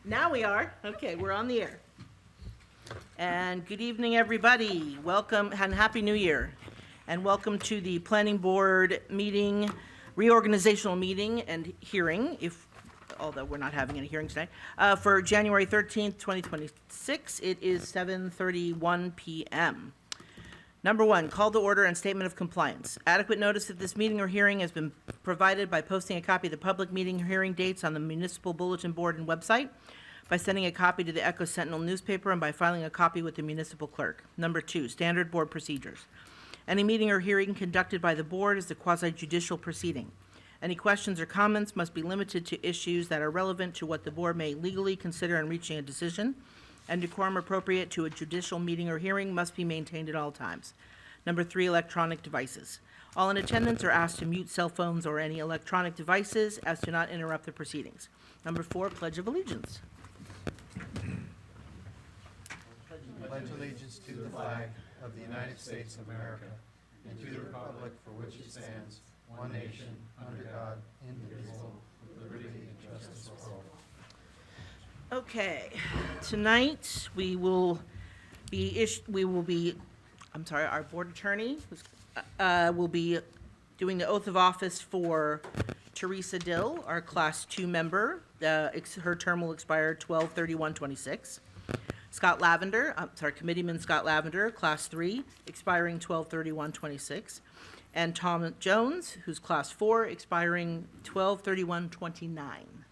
Now we are. Okay, we're on the air. And good evening, everybody. Welcome and Happy New Year. And welcome to the Planning Board meeting, reorganizational meeting and hearing, although we're not having any hearing tonight, for January 13th, 2026. It is 7:31 p.m. Number one, call to order and statement of compliance. Adequate notice of this meeting or hearing has been provided by posting a copy of the public meeting or hearing dates on the municipal bulletin board and website, by sending a copy to the Echo Sentinel newspaper, and by filing a copy with the municipal clerk. Number two, standard board procedures. Any meeting or hearing conducted by the board is a quasi-judicial proceeding. Any questions or comments must be limited to issues that are relevant to what the board may legally consider in reaching a decision, and decorum appropriate to a judicial meeting or hearing must be maintained at all times. Number three, electronic devices. All in attendance are asked to mute cell phones or any electronic devices as to not interrupt the proceedings. Number four, Pledge of Allegiance. Pledge allegiance to the flag of the United States of America and to the republic for which it stands, one nation, under God, indivisible, with liberty and justice for all. Okay, tonight our board attorney will be doing the oath of office for Teresa Dill, our Class 2 member. Her term will expire 12/31/26. Committeeman Scott Lavender, Class 3, expiring 12/31/26. And Tom Jones, who's Class 4, expiring 12/31/29.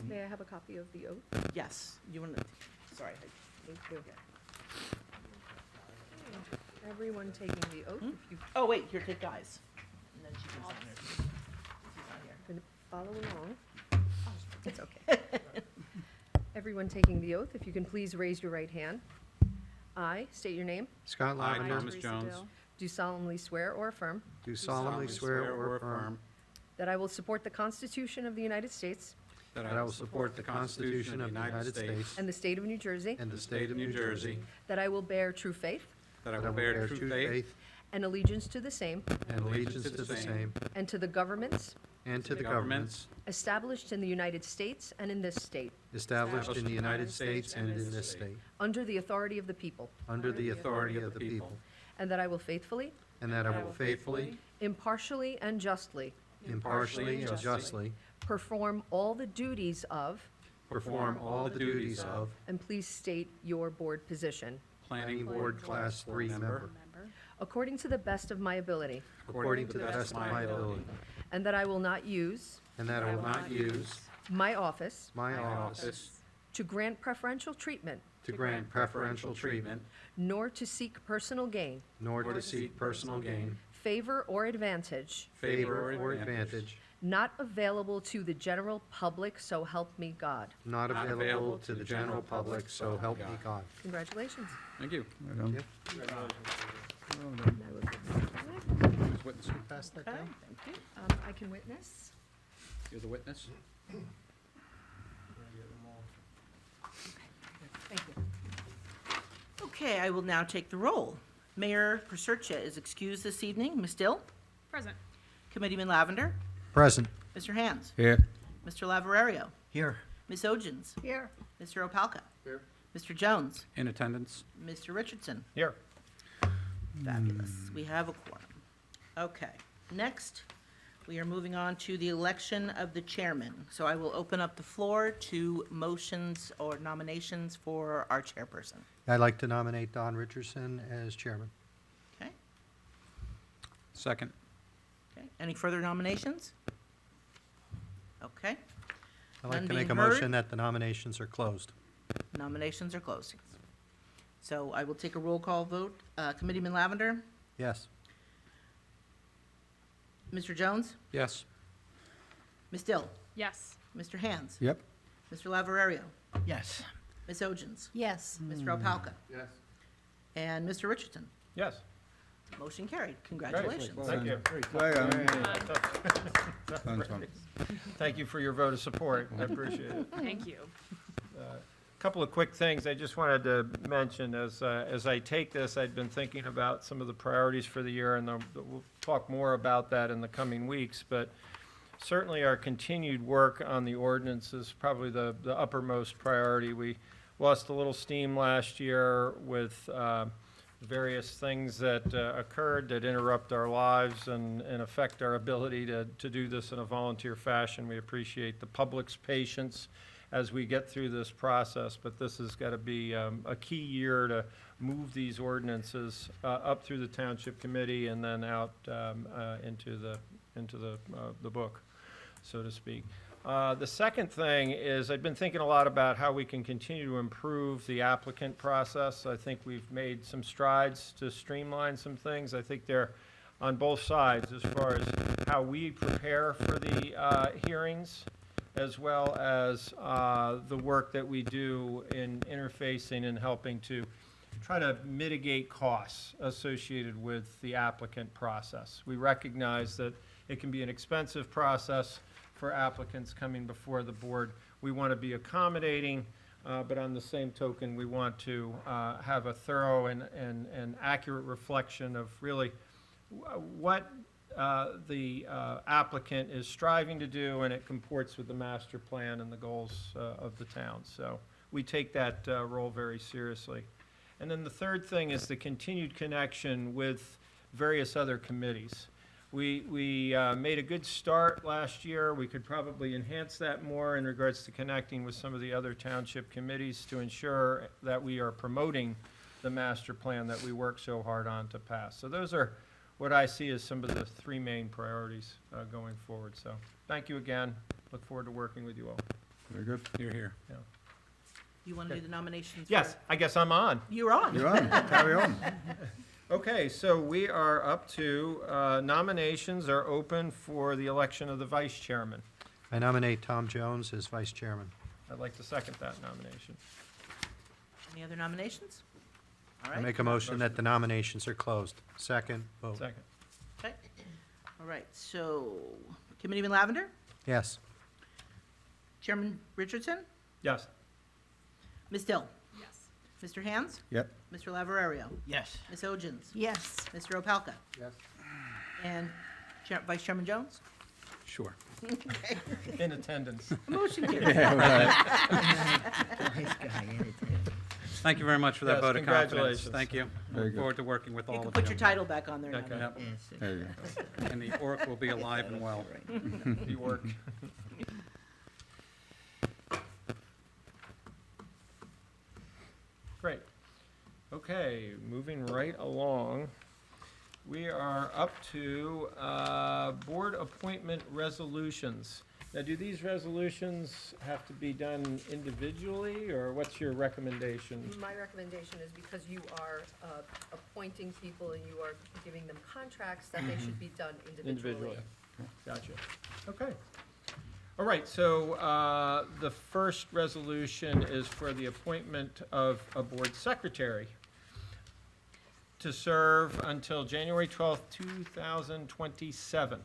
May I have a copy of the oath? Yes, you want to, sorry. Thank you. Everyone taking the oath, if you Oh, wait, here, take guys. And then she can sign her. She's not here. can follow along. It's okay. Everyone taking the oath, if you can please raise your right hand. I state your name, Scott I, Lavender, Thomas Jones, do solemnly swear or affirm do solemnly swear or affirm that I will support the Constitution of the United States that I will support the Constitution of the United States and the state of New Jersey, and the state of New Jersey, that I will bear true faith that I will bear true faith and allegiance to the same and allegiance to the same and to the governments and to the governments established in the United States and in this state, established in the United States and in this state, under the authority of the people, under the authority of the people, and that I will faithfully, and that I will faithfully, impartially, and justly impartially, and justly perform all the duties of, perform all the duties of and please state your board position, Planning Board Class 3 member, according to the best of my ability, according to the best of my ability, and that I will not use and that I will not use my office my office to grant preferential treatment, to grant preferential treatment, nor to seek personal gain, nor to seek personal gain, favor, or advantage favor, or advantage, not available to the general public, so help me God. not available to the general public, so help me God. Congratulations. Thank you. And I will give this Who's witness? Pass that Okay, down. thank you. I can witness. You're the witness? Thank you. Okay, I will now take the roll. Mayor Prasurcha is excused this evening. Ms. Dill? Present. Committeeman Lavender? Present. Mr. Hands? Here. Mr. Lavarerio? Here. Ms. Ogins? Here. Mr. Opalka? Here. Mr. Jones? In attendance? Mr. Richardson? Here. Fabulous. We have a quorum. Okay, next, we are moving on to the election of the chairman. So I will open up the floor to motions or nominations for our chairperson. I'd like to nominate Don Richardson as chairman. Okay, Second. okay. Any further nominations? Okay, I'd like None to make a being heard. motion that the nominations are closed. nominations are closed. So I will take a roll call vote. Committeeman Lavender? Yes. Mr. Jones? Yes. Ms. Dill? Yes. Mr. Hands? Yep. Mr. Lavarerio? Yes. Ms. Ogins? Yes. Mr. Opalka? Yes. And Mr. Richardson? Yes. Motion carried. Congratulations. Thank you. Thank you for your vote of support. I appreciate it. Thank you. Couple of quick things I just wanted to mention. As I take this, I'd been thinking about some of the priorities for the year, and we'll talk more about that in the coming weeks. But certainly our continued work on the ordinance is probably the uppermost priority. We lost a little steam last year with various things that occurred that interrupt our lives and affect our ability to do this in a volunteer fashion. We appreciate the public's patience as we get through this process, but this has got to be a key year to move these ordinances up through the township committee and then out into the book, so to speak. The second thing is I've been thinking a lot about how we can continue to improve the applicant process. I think we've made some strides to streamline some things. I think they're on both sides as far as how we prepare for the hearings, as well as the work that we do in interfacing and helping to try to mitigate costs associated with the applicant process. We recognize that it can be an expensive process for applicants coming before the board. We want to be accommodating, but on the same token, we want to have a thorough and accurate reflection of really what the applicant is striving to do, and it comports with the master plan and the goals of the town. So we take that role very seriously. And then the third thing is the continued connection with various other committees. We made a good start last year. We could probably enhance that more in regards to connecting with some of the other township committees to ensure that we are promoting the master plan that we work so hard on to pass. So those are what I see as some of the three main priorities going forward. So thank you again. Look forward to working with you all. Very good. You're here. You want to do the nominations? Yes, I guess I'm on. You're on. You're on. Carry on. Okay, so we are up to nominations are open for the election of the vice chairman. I nominate Tom Jones as vice chairman. I'd like to second that nomination. Any other nominations? All I right. make a motion that the nominations are closed. Second, vote. Second. Okay. All right, so Committeeman Lavender, Yes. Chairman Richardson, Yes. Ms. Dill, Yes. Mr. Hands, Yep. Mr. Lavarerio, Yes. Ms. Ojins, Yes. Mr. Opalka, Yes. and Vice Chairman Jones. Sure. In attendance. Motion carries. Nice guy, anything. Thank you very much for that Yes, vote of confidence. congratulations. Thank you. Very Look good. forward to working with all You of you. can put your title back on there now. Okay. Yep. Yes. There you go. And the orc will be alive and well. You work. Great. Okay, moving right along. We are up to board appointment resolutions. Now, do these resolutions have to be done individually, or what's your recommendation? My recommendation is because you are appointing people and you are giving them contracts, that they should be done individually. Gotcha. Okay. All right, so the first resolution is for the appointment of a board secretary to serve until January 12th, 2027.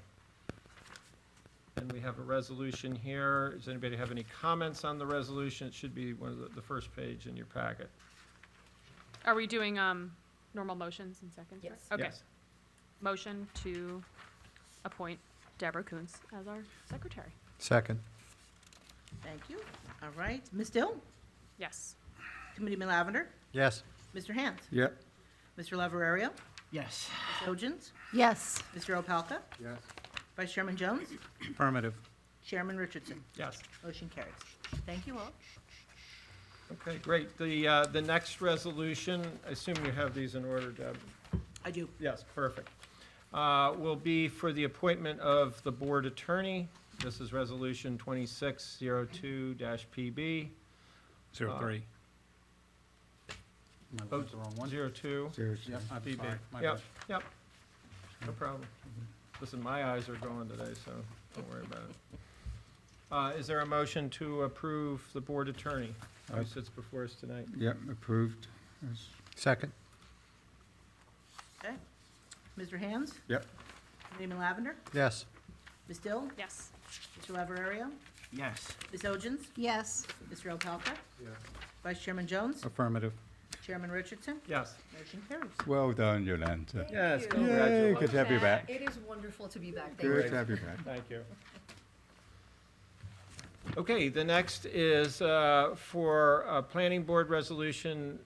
And we have a resolution here. Does anybody have any comments on the resolution? It should be one of the first page in your packet. Are we doing normal motions and seconds? right? Yes. Okay. Yes. Motion to appoint Deborah Coons as our secretary. Second. Thank you. All right, Ms. Dill, Yes. Committeeman Lavender, Yes. Mr. Hands, Yep. Mr. Lavarerio, Yes. Ms. Ojins, Yes. Mr. Opalka, Yes. Vice Chairman Jones, Affirmative. Chairman Richardson. Yes. Motion carries. Thank you all. Okay, great. The next resolution, I assume you have these in order, Deb? I do. Yes, perfect. Will be for the appointment of the board attorney. This is Resolution 2602-PB. 03. Am I looking at the wrong one? 02. Seriously. Yep, I'm PB. sorry. My Yep, bad. yep. No problem. Listen, my eyes are going today, so don't worry about it. Is there a motion to approve the board attorney who sits before us tonight? Yep, approved. Yes. Second. Okay. Mr. Hands, Yep. Committeeman Lavender, Yes. Ms. Dill, Yes. Mr. Lavarerio, Yes. Ms. Ojins, Yes. Mr. Opalka, Vice Chairman Jones, Affirmative. Chairman Richardson. Yes. Motion carries. Well done, Yolanda. Yes, you. Yay, congratulations. good to have you back. It is wonderful to be back. Thank Good you. to have you back. Thank you. Okay, the next is for Planning Board Resolution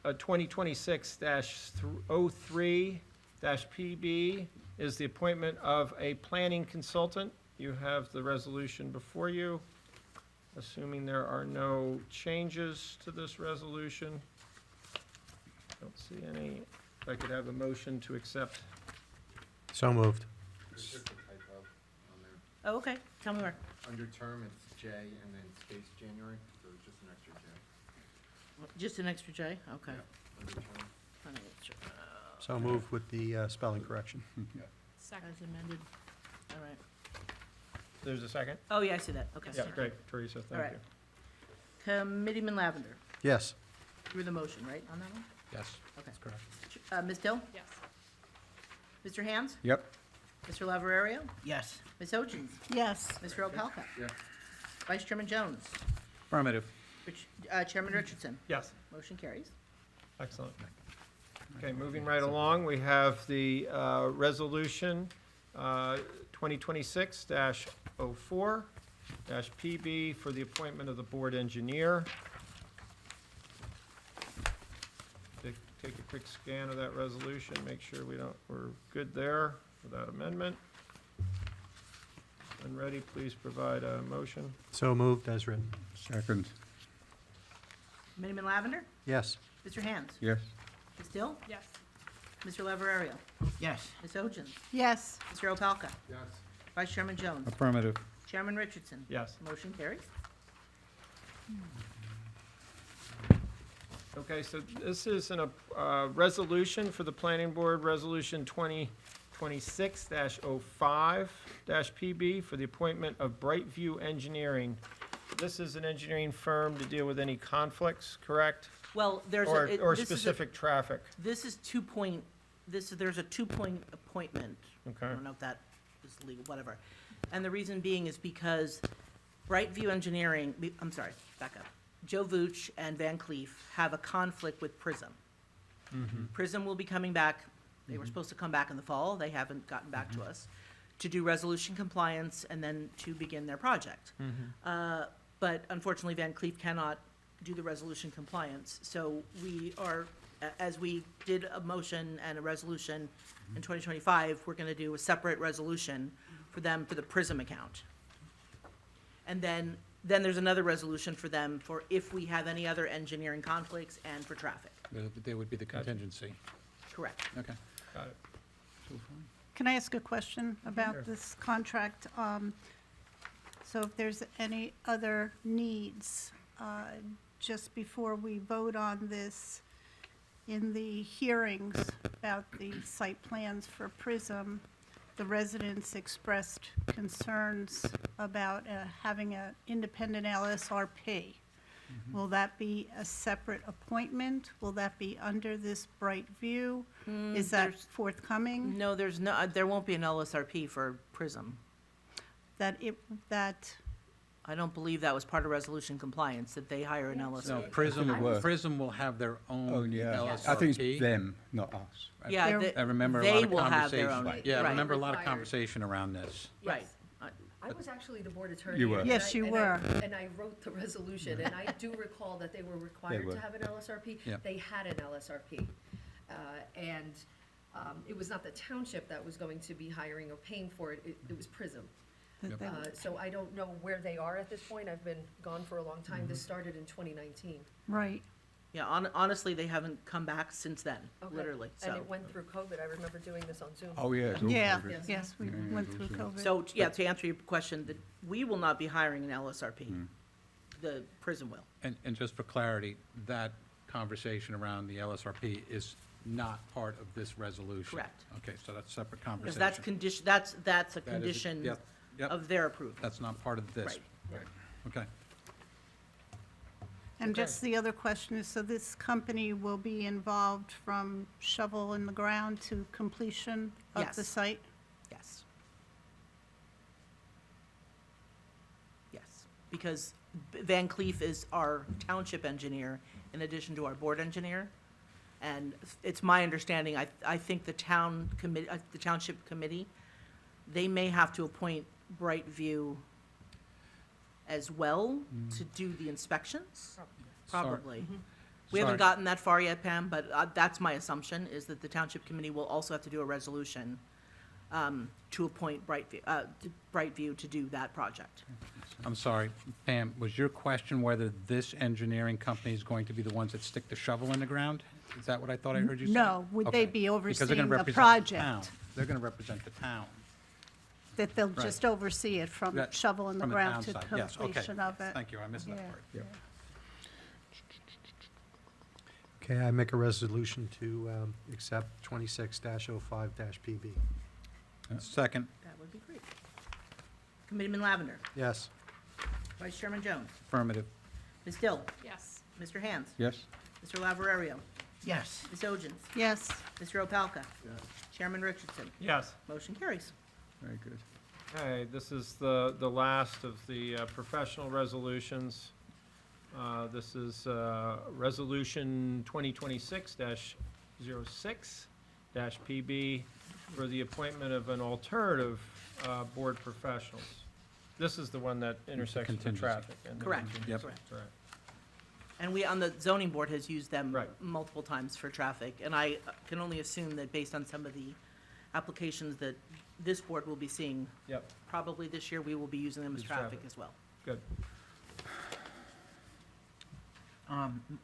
2026-03-PB is the appointment of a planning consultant. You have the resolution before you. Assuming there are no changes to this resolution. Don't see any. If I could have a motion to accept. So moved. There's just a typo on there. Oh, okay, tell me where. Under term, it's J and then space January, so it's just an extra J. Just an extra J? Okay. Under term. Let me make sure. So moved with the spelling correction. Second. As amended. All right. There's a second? Oh, yeah, I see that. Okay. Yeah, great, Teresa, All thank right. you. Committeeman Lavender, Yes. you were the motion, right, on that one? Yes, Okay. that's correct. Ms. Dill? Yes. Mr. Hands? Yep. Mr. Lavarerio? Yes. Ms. Ochins? Yes. Mr. Opalka? Yeah. Vice Chairman Jones? Affirmative. Chairman Richardson? Yes. Motion carries. Excellent. Okay, moving right along, we have the resolution 2026-04-PB for the appointment of the board engineer. Take a quick scan of that resolution, make sure we're good there without amendment. When ready, please provide a motion. So moved as written. Second. Committeeman Lavender? Yes. Mr. Hands? Yes. Ms. Dill? Yes. Mr. Lavarerio? Yes. Ms. Ochins? Yes. Mr. Opalka? Yes. Vice Chairman Jones? Affirmative. Chairman Richardson? Yes. Motion carries. Okay, so this is a resolution for the planning board, resolution 2026-05-PB for the appointment of Brightview Engineering. This is an engineering firm to deal with any conflicts, correct? Well, there's a. Or it- or this is a- specific traffic, This is 2-point, there's a 2-point appointment. I okay? don't know if that is legal, whatever. And the reason being is because Brightview Engineering, I'm sorry, back up. Joe Vooch and Van Cleef have a conflict with Prism. Prism will be coming back, they were supposed to come back in the fall, they haven't gotten back to us, to do resolution compliance and then to begin their project. But unfortunately, Van Cleef cannot do the resolution compliance. So we are, as we did a motion and a resolution in 2025, we're going to do a separate resolution for them for the Prism account. And then there's another resolution for them for if we have any other engineering conflicts and for traffic. There would be the contingency. Correct. Okay. Got it. Can I ask a question Sure. about this contract? So if there's any other needs, just before we vote on this, in the hearings about the site plans for Prism, the residents expressed concerns about having an independent LSRP. Will that be a separate appointment? Will that be under this Brightview? Is that there's- forthcoming? No, there's no, there won't be an LSRP for Prism. That, I don't believe that was part of resolution compliance, that they hire an No, LSRP. Prism will have their own Oh, yeah. LSRP. I think it's them, not us. Yeah, They're- they- I remember a they lot of will have their conversation. own- Right. Yeah, I right. remember a lot of Required. conversation around this. Right. I was actually the board attorney. You were. and Yes, I- you and I- were. And I wrote the resolution, and I do recall that they were required were. to have an LSRP. Yeah. They had an LSRP. And it was not the township that was going to be hiring or paying for it, it was Prism. So I don't know where they are at this point. I've been gone for a long time. This started in 2019. right. Yeah, honestly, they haven't come back since then, Okay. literally, And so. it went through COVID. I remember doing this on Zoom. Oh, yeah. it's all Yeah, covered. Yes. yes, we Yeah, went it through was, COVID. So, yeah, to answer your question, that we will not be hiring an LSRP. The Prism will. And just for clarity, that conversation around the LSRP is not part of this resolution. Correct. Okay, so that's a separate Because conversation. that's condition, that's a That is a- condition yep, yep. of their approval. That's not part of this. Right. Okay. And Okay. just the other question is, so this company will be involved from shovel in the ground to completion of the Yes. site? Yes. Yes, because Van Cleef is our township engineer in addition to our board engineer. And it's my understanding, I think the township committee, they may have to appoint Brightview as well to do the inspections? Sorry. Probably. We haven't Sorry. gotten that far yet, Pam, but that's my assumption, is that the township committee will also have to do a resolution to appoint Brightview to do that project. I'm sorry, Pam, was your question whether this engineering company is going to be the ones that stick the shovel in the ground? Is that what I thought I heard you say? No, would they Okay. be Because they're gonna overseeing the represent project? town. They're gonna represent the town. That they'll Right. just oversee it from That- shovel in the from the ground town to side. Yes, okay. completion of it? Thank you, I missed that Yeah. part. Okay, I make a resolution to accept 26-05-PB. Second, That would be great. Committeeman Lavender, Yes. Vice Chairman Jones, affirmative. Ms. Dill, Yes. Mr. Hands, Yes. Mr. Lavarerio, Yes. Ms. Ojins, Yes, Mr. Opalka, Chairman Richardson. Yes. Motion carries. Very good. Okay, this is the last of the professional resolutions. This is Resolution 2026-06-PB for the appointment of an alternative board professionals. This is the one that intersects with Contingency. traffic. and the Correct. contingency. Correct. Right. And we, on the zoning board, has used them Right. multiple times for traffic. And I can only assume that based on some of the applications that this board will be seeing, Yep, probably this year, we will be using them as Use traffic traffic. as well. good.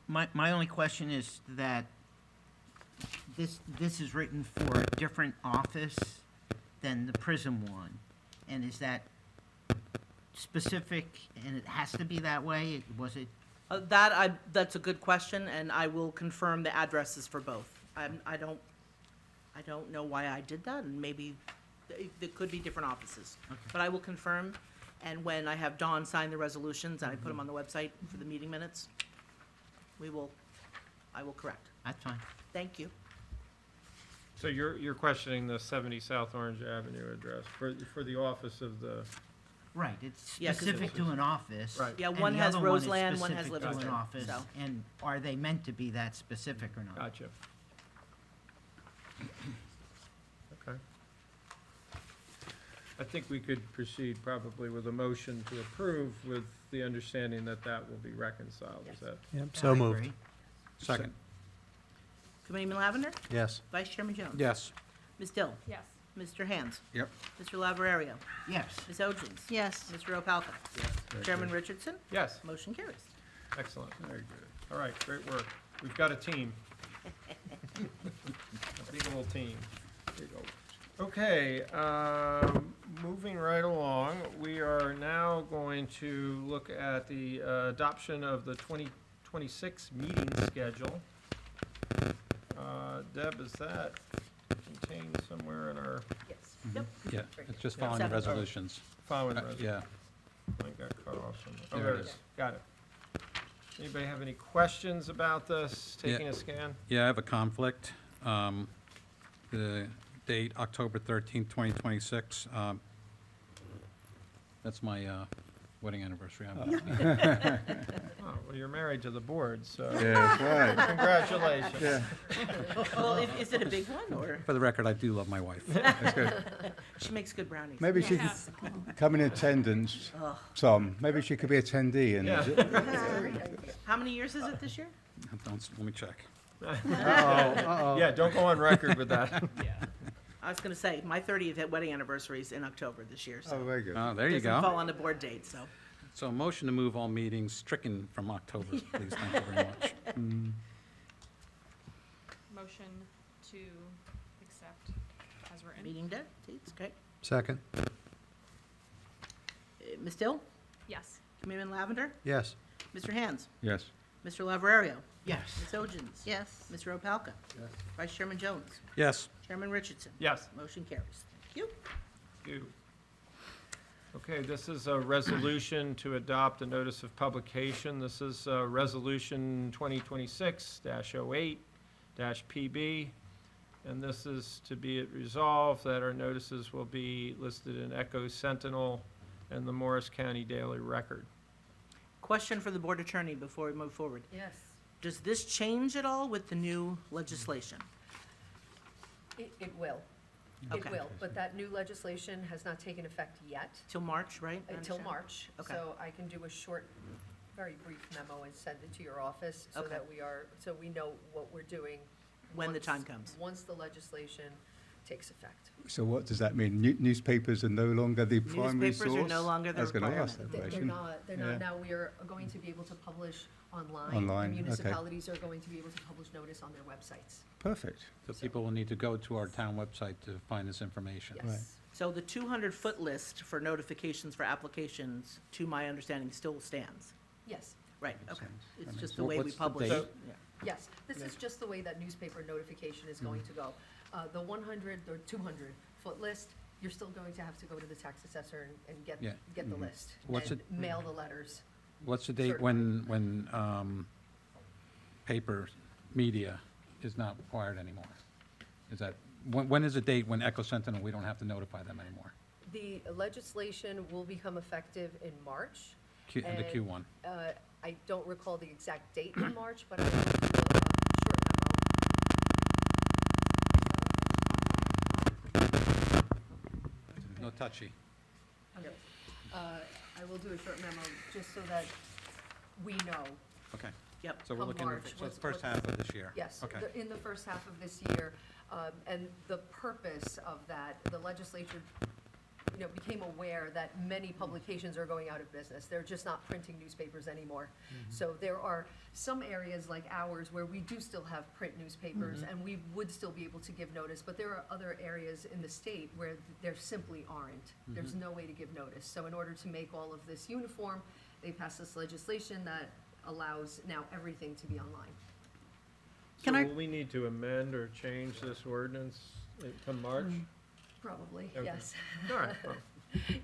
My only question is that this is written for a different office than the Prism one. And is that specific and it has to be that way? Was it? That's a good question, and I will confirm the addresses for both. I don't know why I did that, and maybe there could be different offices. But I will confirm, and when I have Dawn sign the resolutions and I put them on the website for the meeting minutes, I will correct. That's fine. Thank you. So you're questioning the 70 South Orange Avenue address for the office of the, Right, it's Yeah, 'cause specific to an office. Right. Yeah, and one the has other one is Roseland, one has specific to Livingston, an office. so. And are they meant to be that specific or not? gotcha. Okay. I think we could proceed probably with a motion to approve with the understanding that that will be reconciled. Is that? Yep, I so moved. agree. Second, Committeeman Lavender? Yes. Vice Chairman Jones? yes. Ms. Dill? Yes. Mr. Hands? Yep. Mr. Lavarerio? Yes. Ms. Ojins? yes. Mr. Opalka? Chairman Richardson? Yes, Motion carries. excellent. Very good. All right, great work. We've got a team. A big old team. There you go. Okay, moving right along, we are now going to look at the adoption of the 2026 meeting schedule. Deb, is that contained somewhere in our Yes. Yep. Yeah, it's just following the Seven. resolutions. following Uh, resolution? Yeah, I got cut off somewhere. Oh, There there it it is. is. Got it. Anybody have any questions about this, Yeah. taking a scan? yeah, I have a conflict. The date, October 13th, 2026. That's my wedding anniversary. Oh, well, you're married to the board, so Yes, right. congratulations. Yeah. Well, is it a big one, or? For the record, I do love my wife. That's good. She makes good brownies. Maybe she could come in attendance, Oh. Tom. Maybe she could be attendee and. Yeah. How many years is it this year? Let me check. Yeah, don't go on record with that. I was gonna say, my 30th wedding anniversary is in October this year, Oh, so. very good. Oh, there you Doesn't fall go. on the board date, so. So a motion to move all meetings stricken from October, please. Thank you very much. Motion to accept as written. Meeting date, dates, okay. Second. Ms. Dill? Yes. Committeeman Lavender? Yes. Mr. Hands? Yes. Mr. Lavarerio? Yes. Ms. Ojins? Yes. Mr. Opalka? Vice Chairman Jones? Yes, Chairman Richardson? Yes. Motion carries. Thank you. You. Okay, this is a resolution to adopt a notice of publication. This is Resolution 2026-08-PB. And this is to be it resolved that our notices will be listed in Echo Sentinel and the Morris County Daily Record. Question for the board attorney before we move forward. Yes. Does this change at all with the new legislation? It will. Okay. It will, but that new legislation has not taken effect yet, Till March, right? I until understand? March. Okay. So I can do a short, very brief memo and send it to your office so Okay. that so we know what we're doing. When the once- time comes. Once the legislation takes effect. So what does that mean? Newspapers are no longer the primary source? Newspapers are no longer the I was going to ask requirement. that They're question. not, they're Yeah. not. Now we are going to be able to publish online. Online, And okay. municipalities are going to be able to publish notice on their websites. Perfect. So people will need to go to our town website to find this information. Yes. So the 200-foot list for notifications for applications, to my understanding, still stands? Yes, Right, Makes okay. sense. It's That just makes the way we What's the publish. date? Yeah. yes. This is just the way that newspaper notification is going to go. The 100 or 200-foot list, you're still going to have to go to the tax assessor and get Yeah. the list. What's and it- mail the letters. What's the date when paper media is not required anymore? Is that, when is the date when Echo Sentinel, we don't have to notify them anymore? The legislation will become effective in March. The And- Q1. I don't recall the exact date in March, but I will do a short No touchy. memo. I will do a short memo just so that we know. Okay. Yep. So we're Come looking March, at the what's- first half of this year? Yes, Okay. in the first half of this year. And the purpose of that, the legislature, became aware that many publications are going out of business. They're just not printing newspapers anymore. So there are some areas like ours where we do still have print newspapers, and we would still be able to give notice, but there are other areas in the state where there simply aren't. There's no way to give notice. So in order to make all of this uniform, they passed this legislation that allows now everything to be online. Can So I- will we need to amend or change this ordinance come March? Probably, Okay. yes. All right, well,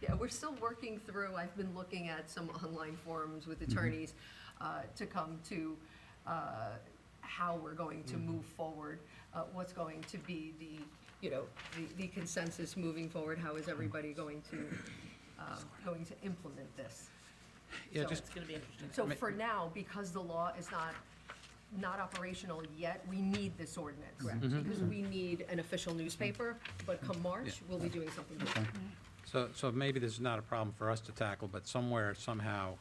Yeah, we're still working through, I've been looking at some online forums with attorneys to come to how we're going to move forward, what's going to be the consensus moving forward, how is everybody going to implement this? Yeah, So- just, It's gonna be interesting. So for now, because the law is not operational yet, we need this ordinance. Because we need an official newspaper, but come March, we'll be doing something different. so maybe this is not a problem for us to tackle, but somewhere, somehow,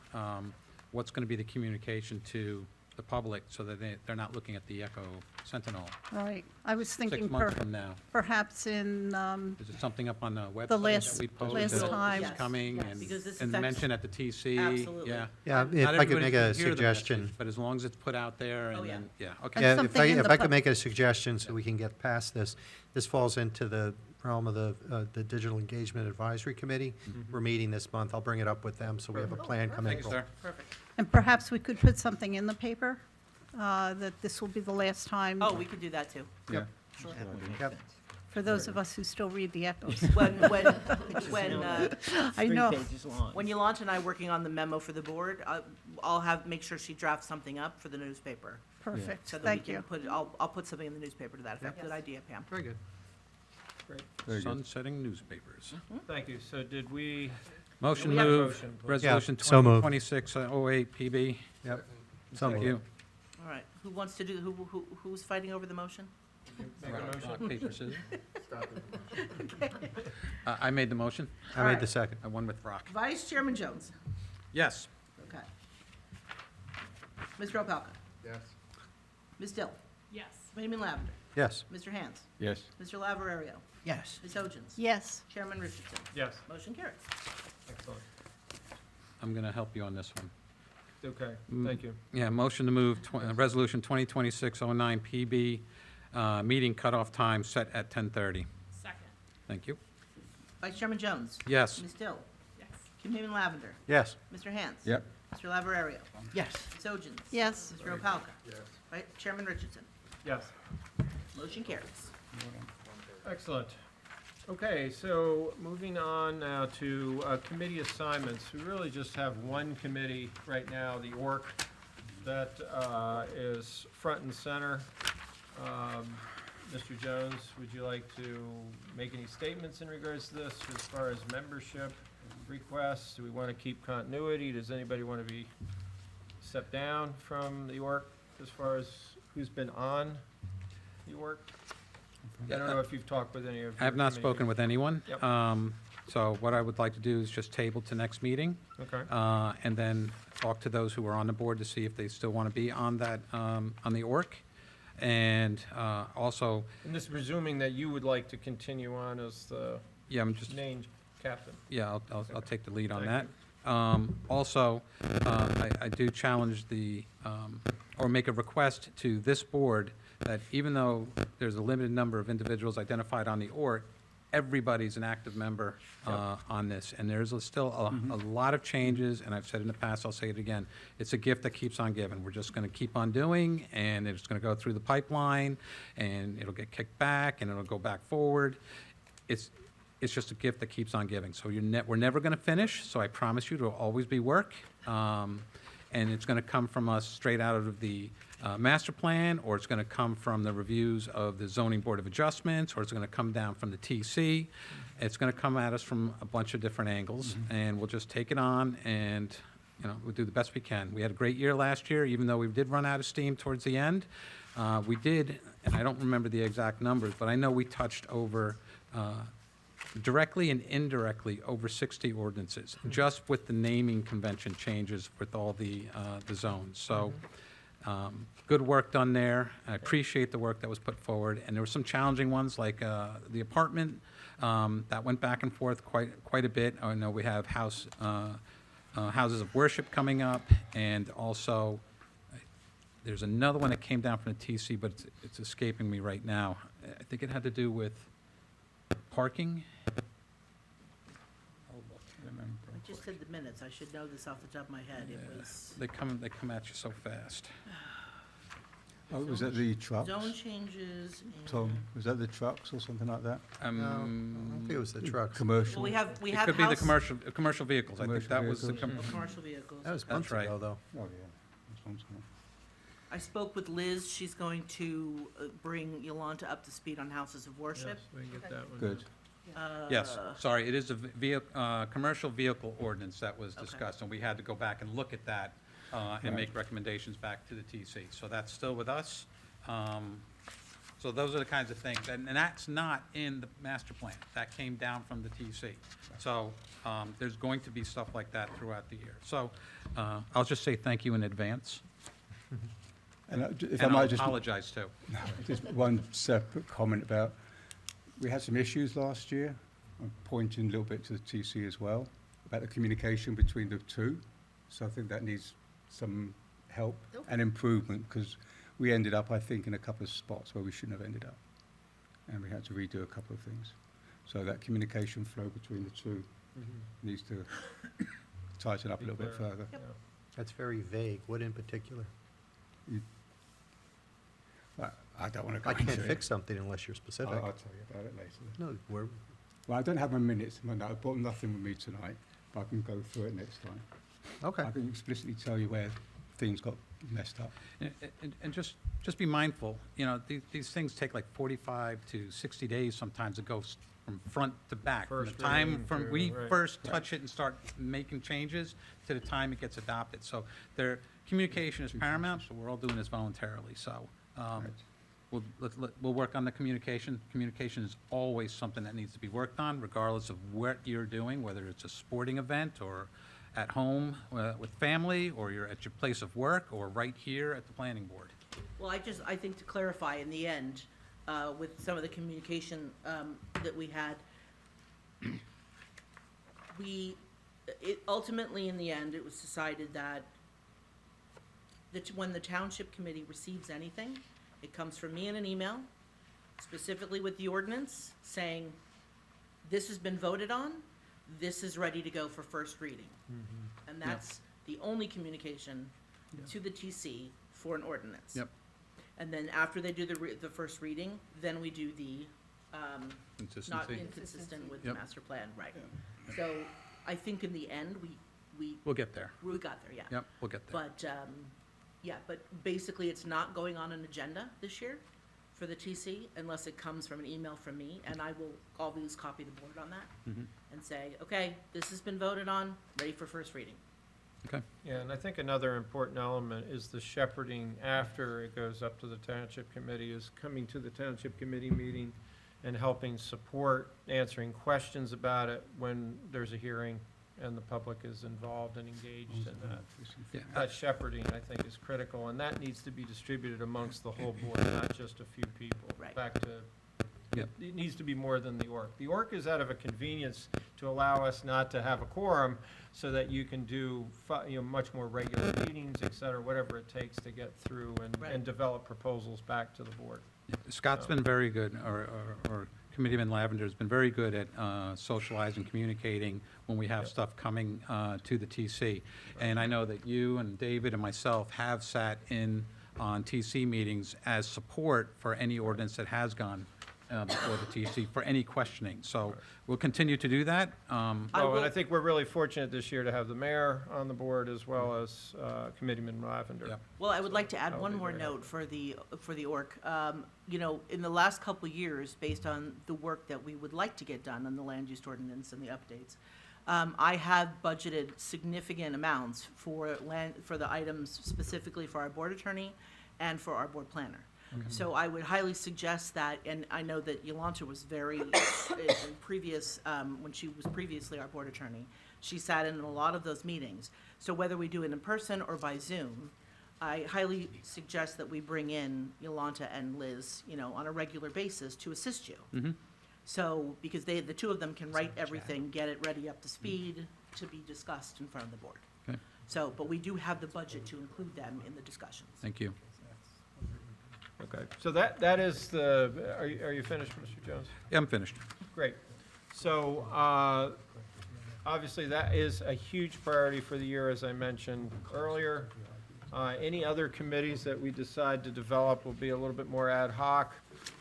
what's going to be the communication to the public so that they're not looking at the Echo Sentinel Right. I was 6 thinking months from now? perhaps in, Is it something up on the website last- that we posted? last that time. it's coming Yes. and Because this and affects- mention at the TC? Absolutely. Yeah. Yeah, if Not I could everybody make can a hear the suggestion. message, but as long as it's put out there Oh, and yeah. then, yeah, And okay. Yeah, something in if the I could pub- make a suggestion so we can get past this, this falls into the realm of the Digital Engagement Advisory Committee. We're meeting this month. I'll bring it up with them, so we have a plan come Thank you, April. sir. Perfect. and perhaps we could put something in the paper, that this will be the last time, Oh, we could do that too. Yep. Sure. Yep. for those of us who still read the Echoes. When I know. when Yolanta and I are working on the memo for the board, I'll make sure she drafts something up for the newspaper. Perfect, So that we thank can you. put, I'll put something in the newspaper to that effect. Yes. Good idea, Pam. Very good. great, Very good. Sunsetting newspapers. thank you. So did we? Motion We have a move, motion, please. resolution Yeah, so moved. 2026-08 PB. Yep. So Thank moved. you. All right, who wants to do, who's fighting over the motion? Make a motion? Rock, paper, scissors. Stop it. I made the motion. I made the second. I won with Rock. Vice Chairman Jones. Yes. Okay. Mr. Opalka. Yes. Ms. Dill. Yes. Committeeman Lavender. Yes. Mr. Hands. Yes. Mr. Lavarerio. Yes. Ms. Hodgens. Yes, Chairman Richardson. Yes, Motion carries. excellent. I'm going to help you on this one. Okay, Mm. thank you. Yeah, motion to move Resolution 2026-09 PB, meeting cutoff time set at 10:30. Second. Thank you. Vice Chairman Jones. Yes. Ms. Dill. Yes. Committeeman Lavender. Yes. Mr. Hands. Yep. Mr. Lavarerio. Yes. Ms. Hodgens. yes, Mr. Opalka. Yes. Right, Chairman Richardson. Yes. Motion carries. Excellent. Okay, so moving on now to committee assignments. We really just have one committee right now, the ORC, that is front and center. Mr. Jones, would you like to make any statements in regards to this as far as membership requests? Do we want to keep continuity? Does anybody want to be stepped down from the ORC as far as who's been on the ORC? I don't know if you've talked with any of I have your not committee spoken with anyone. Yep. So what I would like to do is just table to next meeting, Okay. and then talk to those who are on the board to see if they still want to be on that, on the org. And also, And this presuming that you would like to continue on as the yeah, I'm just, named captain. yeah, I'll take the lead on Thank that. Also, I do challenge or make a request to this board that even though there's a limited number of individuals identified on the org, everybody's an active member on this. And there's still a lot of changes, and I've said in the past, I'll say it again, it's a gift that keeps on giving. We're just going to keep on doing, and it's going to go through the pipeline, and it'll get kicked back, and it'll go back forward. It's just a gift that keeps on giving. So we're never going to finish, so I promise you there'll always be work. And it's going to come from us straight out of the master plan, or it's going to come from the reviews of the zoning board of adjustments, or it's going to come down from the TC. It's going to come at us from a bunch of different angles, and we'll just take it on, and we'll do the best we can. We had a great year last year, even though we did run out of steam towards the end. We did, and I don't remember the exact numbers, but I know we touched over directly and indirectly over 60 ordinances, just with the naming convention changes with all the zones. So, good work done there. I appreciate the work that was put forward, and there were some challenging ones, like the apartment, that went back and forth quite a bit. I know we have houses of worship coming up, and also, there's another one that came down from the TC, but it's escaping me right now. I think it had to do with parking. I just did the minutes. I should know this off the top of my head. It was They come at you so fast. Oh, was that the trucks? zone changes and. Tom, was that the trucks or something like that? No, I don't think it was the trucks. Commercial? Well, we It have could be the house. commercial vehicles. I think Commercial that was the, vehicles. Commercial vehicles. That was That's months right. ago, though. Oh, yeah. That's what I'm saying. I spoke with Liz. She's going to bring Yolanta up to speed on houses of worship. Yes, we can get that one. Good. yes, sorry, it is a commercial vehicle ordinance that was Okay. discussed, and we had to go back and look at that and make recommendations back to the TC. So that's still with us. So those are the kinds of things, and that's not in the master plan. That came down from the TC. So there's going to be stuff like that throughout the year. So I'll just say thank you in advance, And if I and I'll might just, apologize too. just one separate comment about, we had some issues last year. I'm pointing a little bit to the TC as well, about the communication between the two. So I think that needs some help Okay. and improvement, because we ended up, I think, in a couple of spots where we shouldn't have ended up. And we had to redo a couple of things. So that communication flow between the two needs to tighten up a Be little bit clear. further. That's very vague. What in particular? But I don't want to go I can't into it. fix something unless you're specific. I'll tell you about it later. No, we're, Well, I don't have my minutes. I brought nothing with me tonight, but I can go through it next time. okay. I can explicitly tell you where things got messed up. And just be mindful, these things take like 45 to 60 days sometimes to go from front to back. From the First time reading from to- we right. first touch it and start making changes to the time it gets adopted. So communication is paramount, so we're all doing this voluntarily. So we'll work on the communication. Communication is always something that needs to be worked on, regardless of what you're doing, whether it's a sporting event or at home with family, or you're at your place of work, or right here at the planning board. Well, I think to clarify, in the end, with some of the communication that we had, ultimately, in the end, it was decided that when the township committee receives anything, it comes from me in an email, specifically with the ordinance, saying, this has been voted on, this is ready to go for first reading. And that's the only communication to the TC for an ordinance. Yep. And then after they do the first reading, then we do the, not Consistency. inconsistent with the Yep. master plan, right. So I think in the end, we We'll get there. got there, yeah. Yep, we'll get there. But, but basically, it's not going on an agenda this year for the TC unless it comes from an email from me, and I will always copy the board on that Mhm. and say, okay, this has been voted on, ready for first reading. Okay. Yeah, and I think another important element is the shepherding after it goes up to the township committee, is coming to the township committee meeting and helping support, answering questions about it when there's a hearing and the public is involved and engaged in that. Yeah, That shepherding, I think, is critical, and that needs to be distributed amongst the whole board, not just a few people. Right. Back to, Yep. it needs to be more than the org. The org is out of a convenience to allow us not to have a quorum, so that you can do, much more regular meetings, et cetera, whatever it takes to get through Right. and develop proposals back to the board. Scott's been very good, or Committeeman Lavender's been very good at socializing, communicating when we have Yep. stuff coming to the TC. And I know that you and David and myself have sat in on TC meetings as support for any ordinance that has gone before the TC for any questioning. So we'll continue to do that. I Well, will- and I think we're really fortunate this year to have the mayor on the board as well as Committeeman Lavender. Yep. Well, I would like to add That would one be more very note for the org. In the last couple of years, based on the work that we would like to get done on the land use ordinance and the updates, I have budgeted significant amounts for the items specifically for our board attorney and for our board planner. So I would highly suggest that, and I know that Yolanta was very, in previous, when she was previously our board attorney, she sat in a lot of those meetings. So whether we do it in person or by Zoom, I highly suggest that we bring in Yolanta and Liz, on a regular basis to assist you. Mhm. So, because the two of them can write everything, get it ready up to speed to be discussed in front of the board. Okay. So, but we do have the budget to include them in the discussions. Thank you. Okay, so that is the, are you finished, Mr. Jones? Yeah, I'm finished. Great. So, obviously, that is a huge priority for the year, as I mentioned earlier. Any other committees that we decide to develop will be a little bit more ad hoc.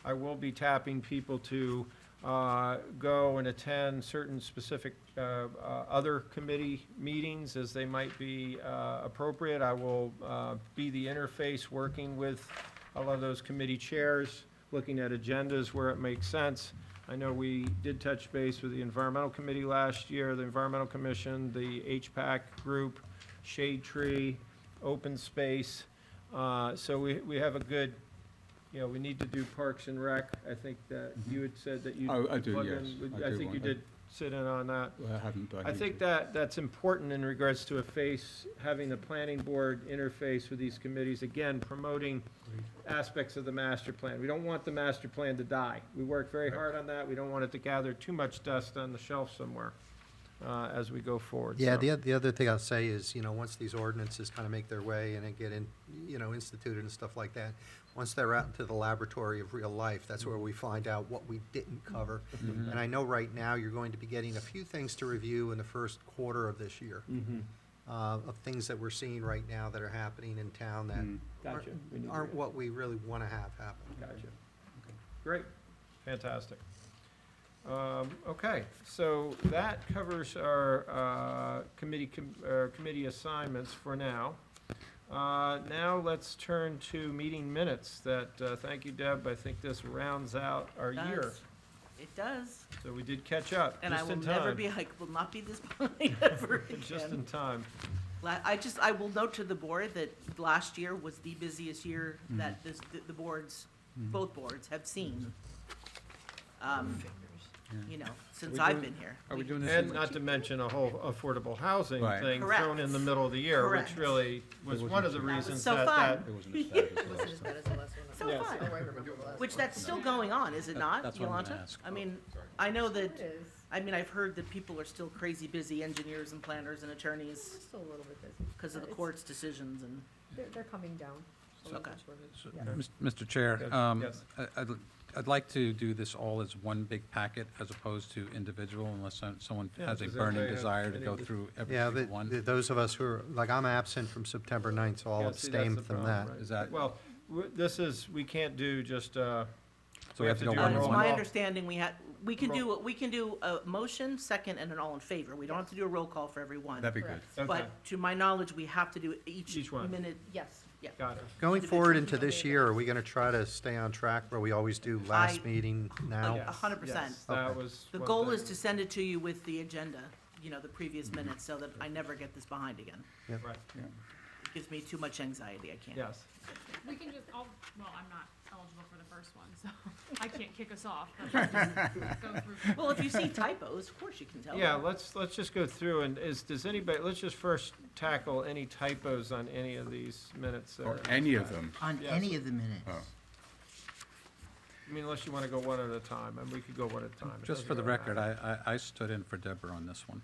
I will be tapping people to go and attend certain specific other committee meetings as they might be appropriate. I will be the interface working with a lot of those committee chairs, looking at agendas where it makes sense. I know we did touch base with the Environmental Committee last year, the Environmental Commission, the HPAC group, Shade Tree, Open Space. So we have a good, we need to do Parks and Rec. I think that you had said that you. Oh, I do, plug yes. in. I I do think you want did sit in on that. Well, I haven't, but I need think to. that's important in regards to having the planning board interface with these committees, again, promoting aspects of the master plan. We don't want the master plan to die. We work very hard on that. We don't want it to gather too much dust on the shelf somewhere as we go forward. Yeah, So- the other thing I'll say is, once these ordinances kind of make their way and then get instituted and stuff like that, once they're out into the laboratory of real life, that's where we find out what we didn't cover. And I know right now you're going to be getting a few things to review in the first quarter of this year, of things that we're seeing right now that are happening in town that Gotcha. We need to- aren't what we really want to have happen. Gotcha. Great, fantastic. Okay, so that covers our committee assignments for now. Now let's turn to meeting minutes thank you, Deb, I think this rounds out our year. Does. It does, So we did catch up, and I just will in never time. be, I will not be this behind ever Just in again. time. I will note to the board that last year was the busiest year that the boards, both boards have seen. Since we I've doing- been here. Are we doing this? And not to mention a whole affordable housing Right. thing Correct. thrown in the middle of the year, which Correct. really was It one of wasn't the too- That was reasons so that. fun. It wasn't as bad as the Wasn't last as time. bad as the last one. So Yes. fun. Oh, I remember the last Which one. that's still going on, is it not, That's what I'm gonna Yolanta? ask. I mean, I know that, It is. I've heard that people are still crazy busy, engineers and planners and attorneys, Still a little bit busy. because of the It's- court's decisions and. They're coming down. a little Okay. bit shorter. Yeah. Mr. Chair, Yes. I'd like to do this all as one big packet as opposed to individual, unless someone Yeah, has a does burning everybody have desire to any go dis- through every Yeah, single one. those of us who are, like, I'm absent from September 9th, so I'll Yeah, see, that's abstain the from problem, that. right? Is that- Well, we can't do just, So we have to go do a one roll It's and my call. understanding we can Roll- do a motion, second, and an all in favor. We don't have to do a roll call for every one. That'd be good. Correct. Okay, But to my knowledge, we have to do Each each one. minute. Yes. got it. Going forward into this year, are we going to try to stay on track where we always do last I- meeting now? Yes, 100%. yes, That Okay. was. The one goal thing. is to send it to you with the agenda the previous minutes, so that I never get this behind again. Right, It gives me too much anxiety, I can't. yes. We can just, well, I'm not eligible for the first one, so I can't kick us off. But let's just go through. Well, if you see typos, of course you can tell. Yeah, me. let's just go through, and does anybody, let's just first tackle any typos on any of these minutes. that Or are- any of them. On Yes. any of the minutes? Oh. I mean, unless you want to go one at a time, and we could go one at a time. It Just doesn't for the really record, matter. I stood in for Deborah on this one.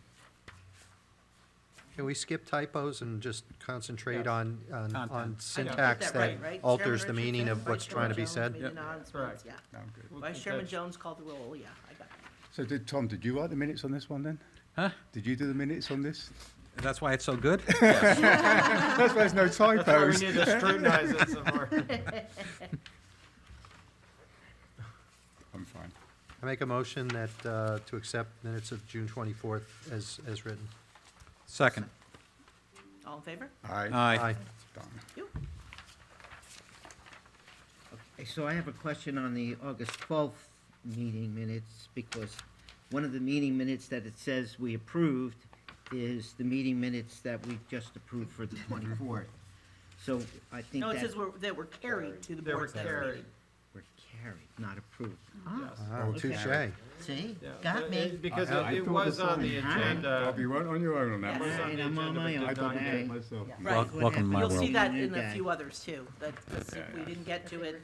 Can we skip typos and just concentrate Yes. on Content. I did syntax that right, right? alters the Chairman meaning Richardson, of what's Vice trying to be Chairman said? Jones made Yep. the announcements, Correct. yeah. No, I'm good. We'll Vice keep Chairman that- Jones called the roll, yeah, I got it. So Tom, did you write the minutes on this one then? Huh? Did you do the minutes on this? That's why it's so good? That's why there's no That's why we typos. need to scrutinize it some more. I'm fine. I make a motion that, to accept minutes of June 24th as written. Second. All in favor? Aye. Aye. Done. Okay, so I have a question on the August 12th meeting minutes, because one of the meeting minutes that it says we approved is the meeting minutes that we just approved for the 24th. So I think No, it that says they were carried to the They were board's next carried. meeting. we're carried, not approved. Ah, Yes. Oh, Oh, touche. carried. see, Yeah, got but me. it- Because I it thought was the on the same. agenda. Bob, you weren't on your own on that Yes. one. Was on the I'm on agenda, my but own did I not didn't get get- it myself. Yeah. no. Right. Welcome to my You'll see world. that New in a guy. few others too, that's if we didn't get to it.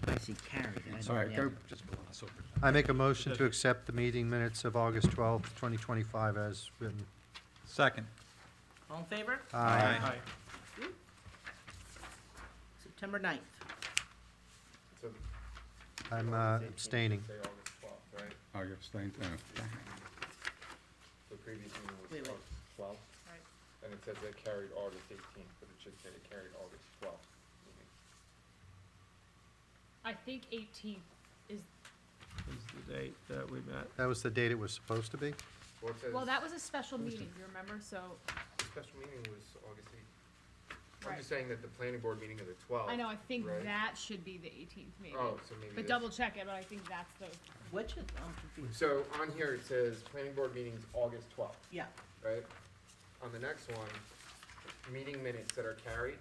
I see carried. I All don't right, go. have- Just gloss over. I make a motion to accept the meeting minutes of August 12th, 2025 as written. Second. All in favor? Aye. Aye. September 9th. So I'm abstaining. say August 12th, right? Oh, you abstained. Oh. The previous meeting was Wait, wait. August 12th. Right. And it says it carried August 18th, but it should say it carried August 12th. I think 18th is, Is the date that we met. That was the date it was supposed to be? Well, it says well, that was a special meeting, you remember? So, the special meeting was August 8th. I'm right. just saying that the planning board meeting of the 12th. I know, I think right? that should be the 18th maybe. Oh, so maybe But this- double check it, but I think that's the, Which is, I'm confused. So on here it says planning board meetings August 12th, Yeah, right? On the next one, meeting minutes that are carried,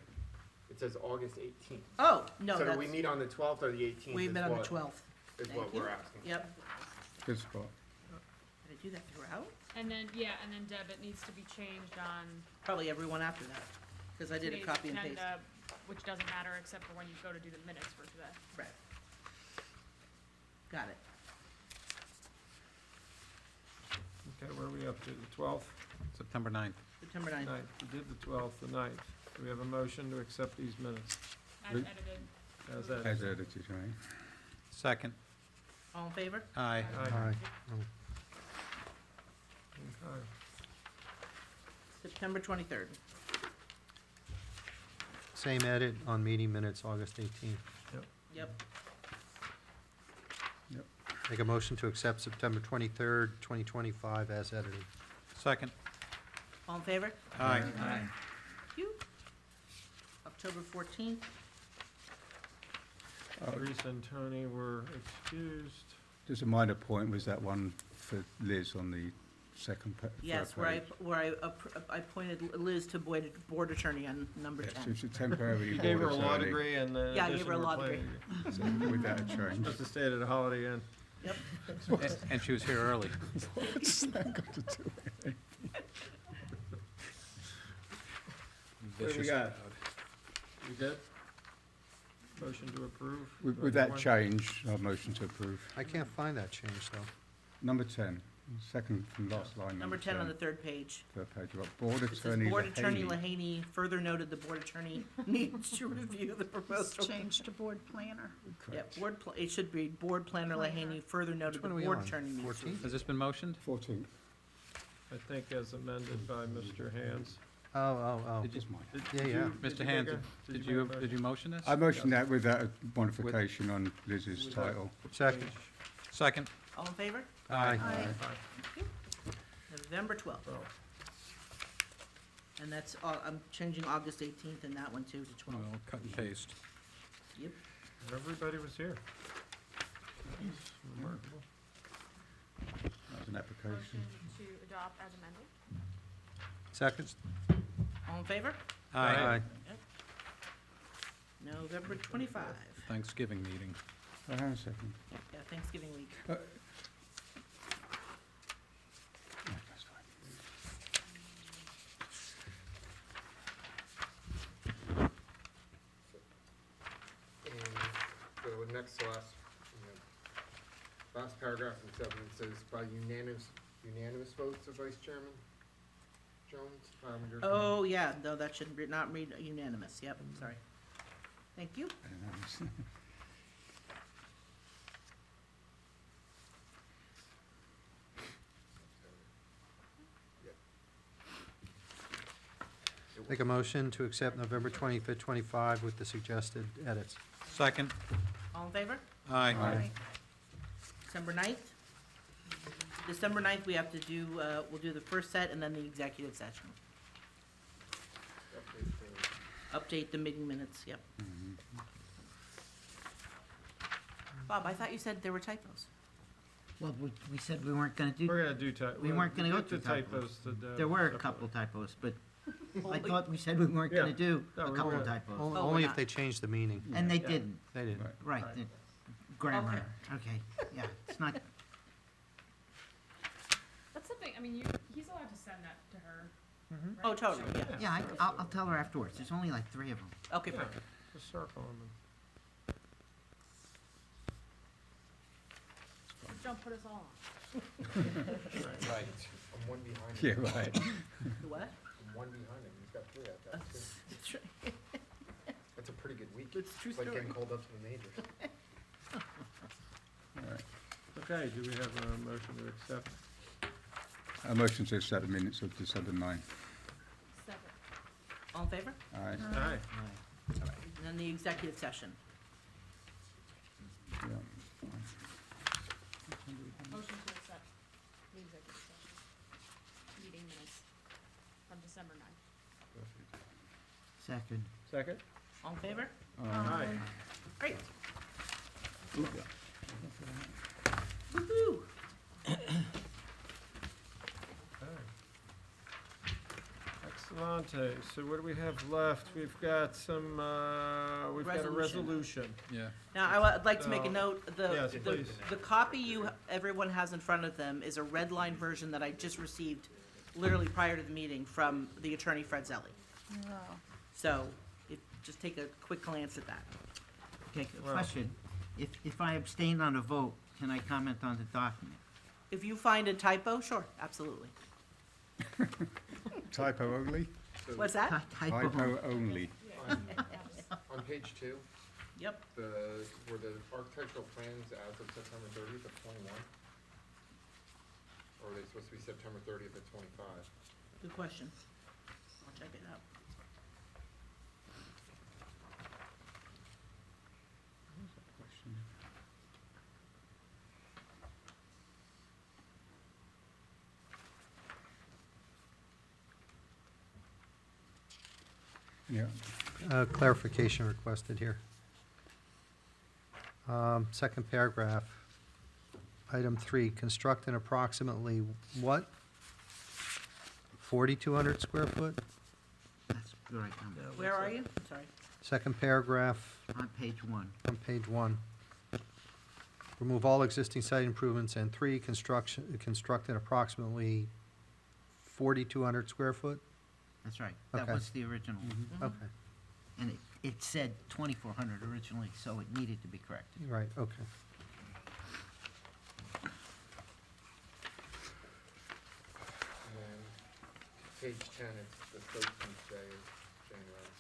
it says August 18th. oh, no, So do that's, we meet on the 12th or the 18th? we've is been on the what- 12th. Is Thank what you. we're asking. Yep, Good spot. did I do that throughout? and then, yeah, and then Deb, it needs to be changed on Probably everyone after that, because I did a today's copy and paste. agenda, which doesn't matter except for when you go to do the minutes for today. Right. Got it. Okay, where are we up to? The 12th? September 9th. September 9th. 9th. We did the 12th, the 9th. Do we have a motion to accept these minutes As Luke? edited. as that? As edited, right? Second. All in favor? Aye. Aye. Okay. September 23rd. Same edit on meeting minutes, August 18th. Yep. Make a motion to accept September 23rd, 2025 as edited. Second. All in favor? Aye. Thank you. October 14th. Teresa and Tony were excused. Just a minor point, was that one for Liz on the second third Yes, page? where I appointed Liz to board attorney on number Yes, 10. it's a temporary You gave her a board law attorney, degree and then. Yeah, I gave her a law degree. so with that change. Supposed to stay at a Holiday Inn. Yep. And she was here early. What's that got to do with it? What do we Vicious got? crowd. You good? Motion to approve? With that change, I motion to approve. I can't find that change, though. Number 10, second from last line. Number 10 on the third page. Third page, you've got Board It says Attorney Board Attorney Lehaney. Lehaney further noted the board attorney needs to review the proposal. Change to board planner. Yeah, Correct. it should be Board Planner Lehaney further noted Which the one are we board on? attorney needs to 14? review. Has this been motioned? 14th. I think as amended by Mr. Hands. Oh. Did you, Just mine. Yeah, yeah. Mr. Hand, did you motion this? I motion that with that modification on Liz's With that. title. Second. Second. All in favor? Aye. November 12th. Well, And that's, I'm changing August 18th and that one too to 12th. We'll cut and paste. Yep. everybody was here. Remarkable. an Motion application. to adopt as amended. Second? All in favor? Aye. November 25. Thanksgiving meeting. Hang on a second. Yeah, Thanksgiving week. Yeah, that's fine. And the next to last, last paragraph in 7, it says by unanimous votes of Vice Chairman Jones. Oh, yeah, no, that should not read unanimous, yep, sorry. Thank you. I don't know. Make a motion to accept November 25th, 25 with the suggested edits. Second? All in favor? Aye. December 9th? December 9th, we have to do, we'll do the first set and then the executive session. Update the meeting minutes, yep. Bob, I thought you said there were typos. Well, we said we weren't gonna do, We're gonna do We weren't gonna go get the through typos. to there were a separate. couple typos, but I thought we said we weren't Yeah. gonna do No, a we couple weren't. typos. Oh, we're Only if not. they change the meaning. And they Yeah. didn't, They didn't. Right. right, Right. the grammar, okay, yeah, it's not, That's something, I mean, he's allowed to send that to her. right? Oh, totally, yeah. yeah, I'll tell her afterwards, there's only like 3 of them. Okay, Yeah, perfect. just circle them. Just don't put us all on. Right. I'm one behind him. Yeah, right. The what? I'm one behind him. He's got 3 at that. That's right. That's a pretty good week. It's a true It's like story. getting called up to the majors. All right. Okay, do we have a motion to accept? A motion to accept the minutes of December 9th. Second. All in favor? Aye. Aye. And then the executive session. Yeah. Motion to accept the executive session. Meeting minutes from December 9th. Second. Second? All in favor? Aye. Great. Woo-hoo. Excellent. So what do we have left? We've got some, we've got a resolution. Yeah. Now, I'd like to make a So- note, Yes, the please. copy everyone has in front of them is a red line version that I just received literally prior to the meeting from the attorney Fred Zelli. So, just take a quick glance at that. Okay, Well- question, if I abstain on a vote, can I comment on the document? If you find a typo, sure, absolutely. Typo only? What's that? Typo. Typo only. On page 2, Yep. were the architectural plans as of September 30th of 21? Or are they supposed to be September 30th of 25? Good question. I'll check it out. Yeah. Clarification requested here. Second paragraph, item 3, construct an approximately what? 4,200 square foot? That's the right number. Where are you? Sorry. Second paragraph On page 1. on page 1. Remove all existing site improvements, and 3, construct an approximately 4,200 square foot? That's right. That Okay. was the original. Okay, And it said 2,400 originally, so it needed to be corrected. right, okay. And then page 10, it's the 13th day of January.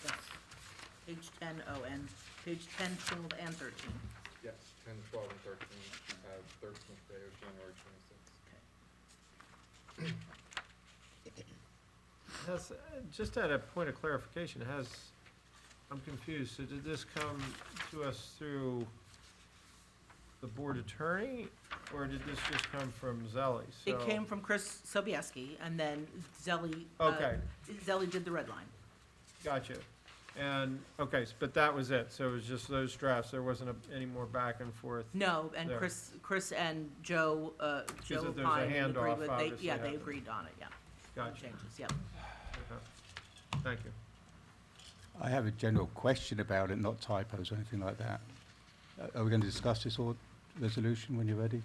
Yes. Page 10, page 10, 12, and 13. Yes, 10, 12, and 13, 13th day of January 26th. Has, just at a point of clarification, I'm confused, so did this come to us through the board attorney, or did this just come from Zelli? It So- came from Chris Sobieski, and then Zelli. Okay. Zelli did the red line. Gotcha. And, okay, but that was it, so it was just those drafts, there wasn't any more back and forth? No, and There. Chris and Joe, Joe that there's a opined and agreed handoff, with, obviously, yeah, they happening. agreed on it, yeah. No Gotcha. changes, yep. Okay. Thank you. I have a general question about it, not typos or anything like that. Are we going to discuss this or resolution when you're ready?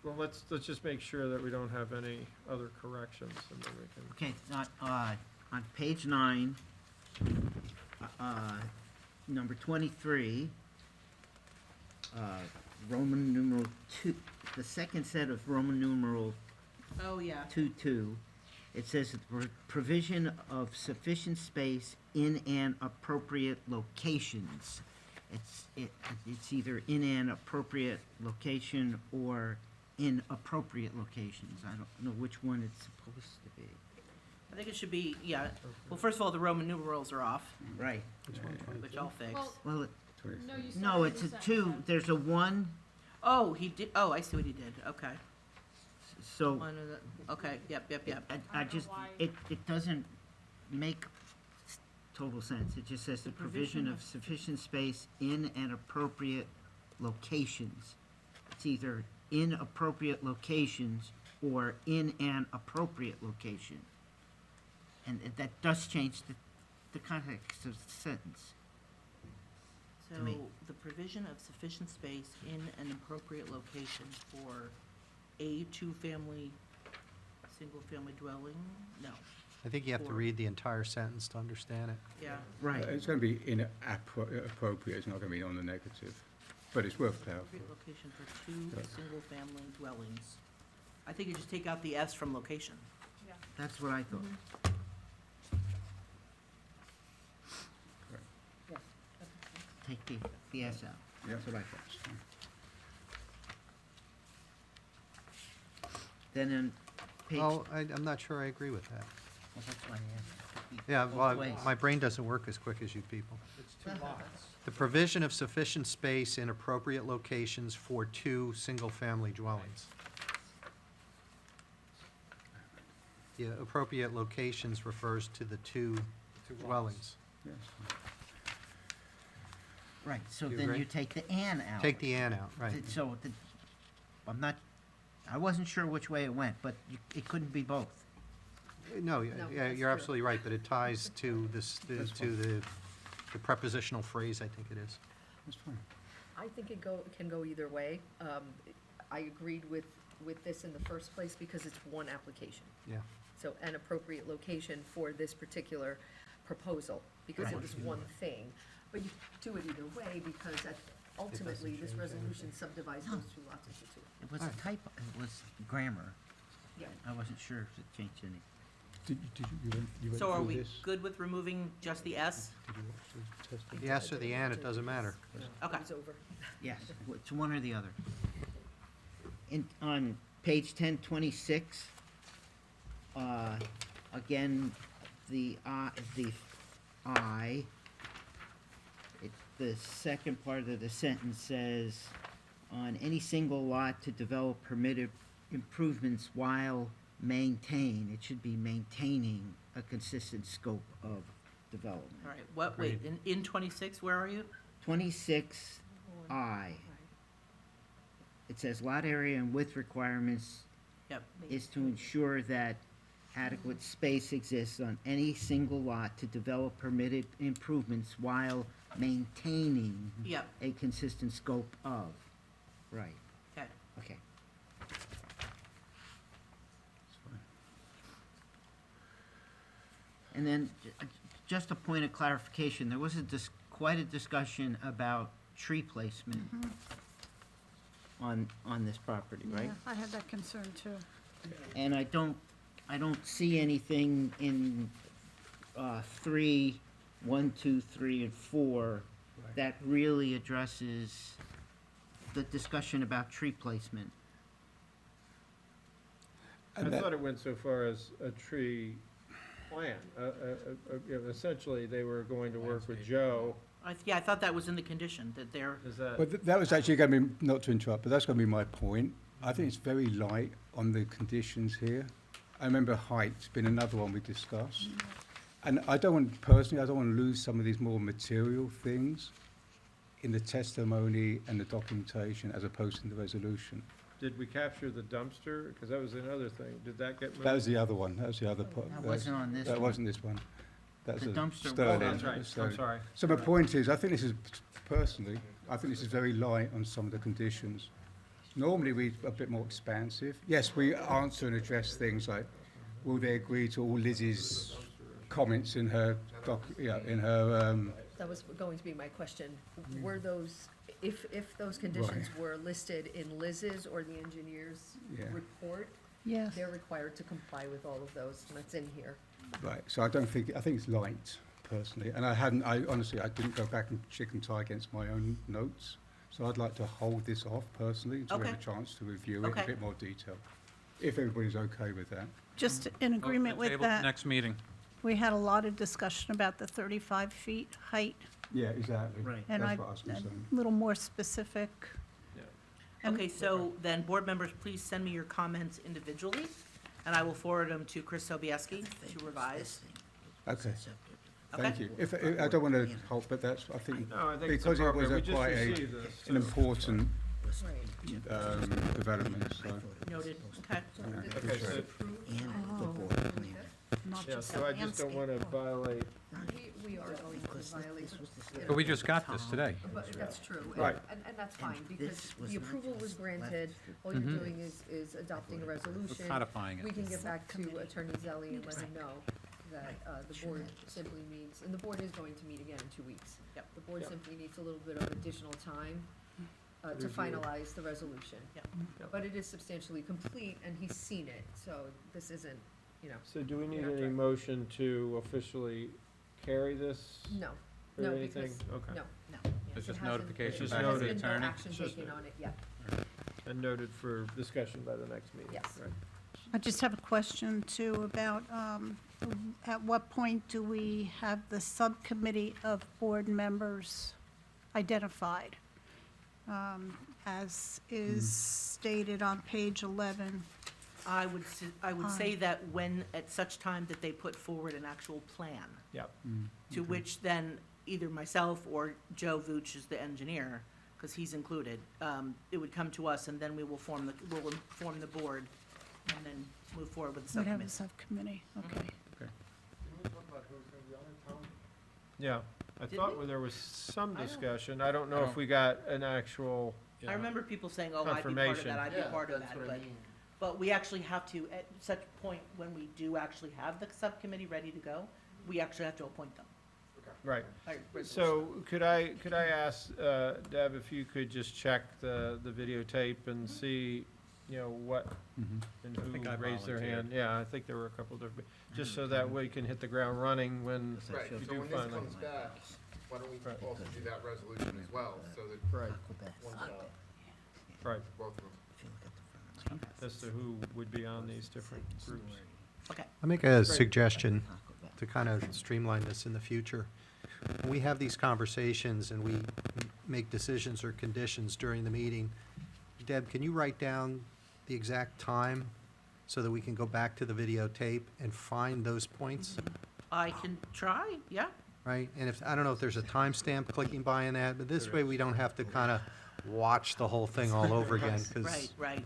Well, let's just make sure that we don't have any other corrections, and then we can. Okay, on page 9, number 23, Roman numeral 2, the second set of Roman numeral Oh, yeah. 2.2, it says that the provision of sufficient space in an appropriate locations. It's either in an appropriate location or in appropriate locations. I don't know which one it's supposed to be. I think it should be, yeah, well, first of all, the Roman numerals are off, Right. which I'll fix. Well, Well, no, you started no, it's the a sentence 2, then. there's a 1, Oh, he did, oh, I see what he did, okay. so One of the, okay, yep. I I don't just, know why. it doesn't make total sense. It just says the provision of sufficient space in an appropriate locations. It's either in appropriate locations or in an appropriate location. And that does change the context of the sentence. So, me. the provision of sufficient space in an appropriate location for a two-family, single-family dwelling? No, I think you have to Or- read the entire sentence to understand it. yeah. Right. It's going to be inappropriate, it's not going to be on the negative, but it's worth clarifying. Appropriate location for two Yeah. single-family dwellings. I think you just take out the S from location. Yeah. That's what I thought. Take the S out. Yeah. That's what I thought. Then in page, Oh, I'm not sure I agree with that. well, that's why I asked. Yeah, Both well, ways. my brain doesn't work as quick as you people. It's 2 lots. The provision of sufficient space in appropriate locations for two single-family dwellings. The appropriate locations refers to the two dwellings. Yes. Right, so You then agree? you take the "and" out. Take the "and" out, right. So, I wasn't sure which way it went, but it couldn't be both. No, No, yeah, that's you're true. absolutely right, but it ties to this, That's to the prepositional phrase, I think it is. That's fine. I think can go either way. I agreed with this in the first place because it's one application. Yeah. So an appropriate location for this particular proposal, because it Right. was one thing. But you do it either way, because ultimately, this resolution subdivides those 2 lots into 2. It was a typo, it was grammar. Yeah. I wasn't sure if it changed any. You went So are through we this? good with removing just the S? Did you watch the testing? The S or the "and," it doesn't matter. Okay. It's over. Yes, it's one or the other. On page 1026, again, the the second part of the sentence says, on any single lot to develop permitted improvements while maintain, it should be maintaining a consistent scope of development. All right, wait, in 26, where are you? 26I, it says lot area and width requirements Yep. is to ensure that adequate space exists on any single lot to develop permitted improvements while maintaining Yep, a consistent scope of. Right, okay. okay. And then, just a point of clarification, there was quite a discussion about tree placement on this property, right? Yeah, I have that concern too. And I don't see anything in 3, 1, 2, 3, and 4 that really addresses the discussion about tree placement. I And that- thought it went so far as a tree plan. Essentially, they were going to work with Joe. Yeah, I thought that was in the condition, that they're, Is that? But that was actually going to be, not to interrupt, but that's going to be my point. I think it's very light on the conditions here. I remember height's been another one we discussed. And I don't want to lose some of these more material things in the testimony and the documentation as opposed to the resolution. Did we capture the dumpster? Because that was another thing. Did that get moved? That was the other one, that was the other part. That wasn't on this That one. wasn't this one. That's The a dumpster was- Sterling. Oh, that's right. I'm Sterling. sorry. So my point is, I think this is, personally, I think this is very light on some of the conditions. Normally, we're a bit more expansive. Yes, we answer and address things like, will they agree to all Lizzie's comments in her That was going to be my question. Were those, if those conditions were listed in Liz's or the engineer's Yeah. report, Yes. they're required to comply with all of those, and that's in here. right, so I think it's light, personally. And I honestly, I didn't go back and chicken tie against my own notes. So I'd like to hold this off personally until we have a Okay. chance to review it in Okay. a bit more detail, if everybody's okay with that. Just in agreement with that, Next meeting. we had a lot of discussion about the 35 feet height, Yeah, exactly. Right. and That's what I was a concerned. little more specific. And- Okay, so then, board members, please send me your comments individually, and I will forward them to Chris Sobieski to revise. Okay, Okay? thank you. If, I don't want to hold, but that's, I think, No, I think it's because it was appropriate. We just quite received this, an so- important Right. development, so. Noted, okay. Okay, so, Not yeah, just so the I just don't want to landscape. violate, We are going to violate. But we just got this today. But that's true, Right. and that's fine, because this was the not approval was just granted, all you're doing is adopting a resolution. Codifying We it. can get back to Attorney Zelli and let him know that the board simply needs, and the board is going to meet again in 2 weeks. Yep. The board Yep. simply needs a little bit of additional time to Review. finalize the resolution. Yep. Yep. But it is substantially complete, and he's seen it, so this isn't, so do we need You're not any trying- motion to officially carry this? no, Or no, anything? because, Okay. no. It's It just hasn't- notification It's just there back to hasn't the been no attorney? action Just- taken on it yet. And noted for discussion by the next meeting? Yes. Right. I just have a question too about, at what point do we have the subcommittee of board members identified? As is stated on page 11. I would say that when, at such time that they put forward an actual plan, Yep. to which then either myself or Joe Vooch is the engineer, because he's included, it would come to us, and then we will we'll inform the board, and then move forward with the We'd have a subcommittee. subcommittee, okay. Can we talk about who's gonna be on it, Tom? Yeah, I Did thought we? there was some I don't- discussion. I don't know if we got an actual, you I know, remember people saying, oh, I'd be part of Confirmation. that, I'd be Yeah, part of that's that, what I but, mean. but we actually have to, at such point, when we do actually have the subcommittee ready to go, we actually have to appoint them. right. by resolution. So could I ask, Deb, if you could just check the videotape and see, you know, what and think who I raised their hand? volunteered. Yeah, I think there were a couple different, just so that we can hit the ground running when, Right, you so do when this finally- comes back, why don't we Right. also do that resolution as well, so that right, one shot, right, both of them. as to who would be on these different groups. Okay, I make a suggestion to kind of streamline this in the future. When we have these conversations and we make decisions or conditions during the meeting, Deb, can you write down the exact time so that we can go back to the videotape and find those points, I can try, yeah. right? And if, I don't know if there's a timestamp clicking by in that, but this way we don't have to kind of watch the whole thing all over again, Right, because right,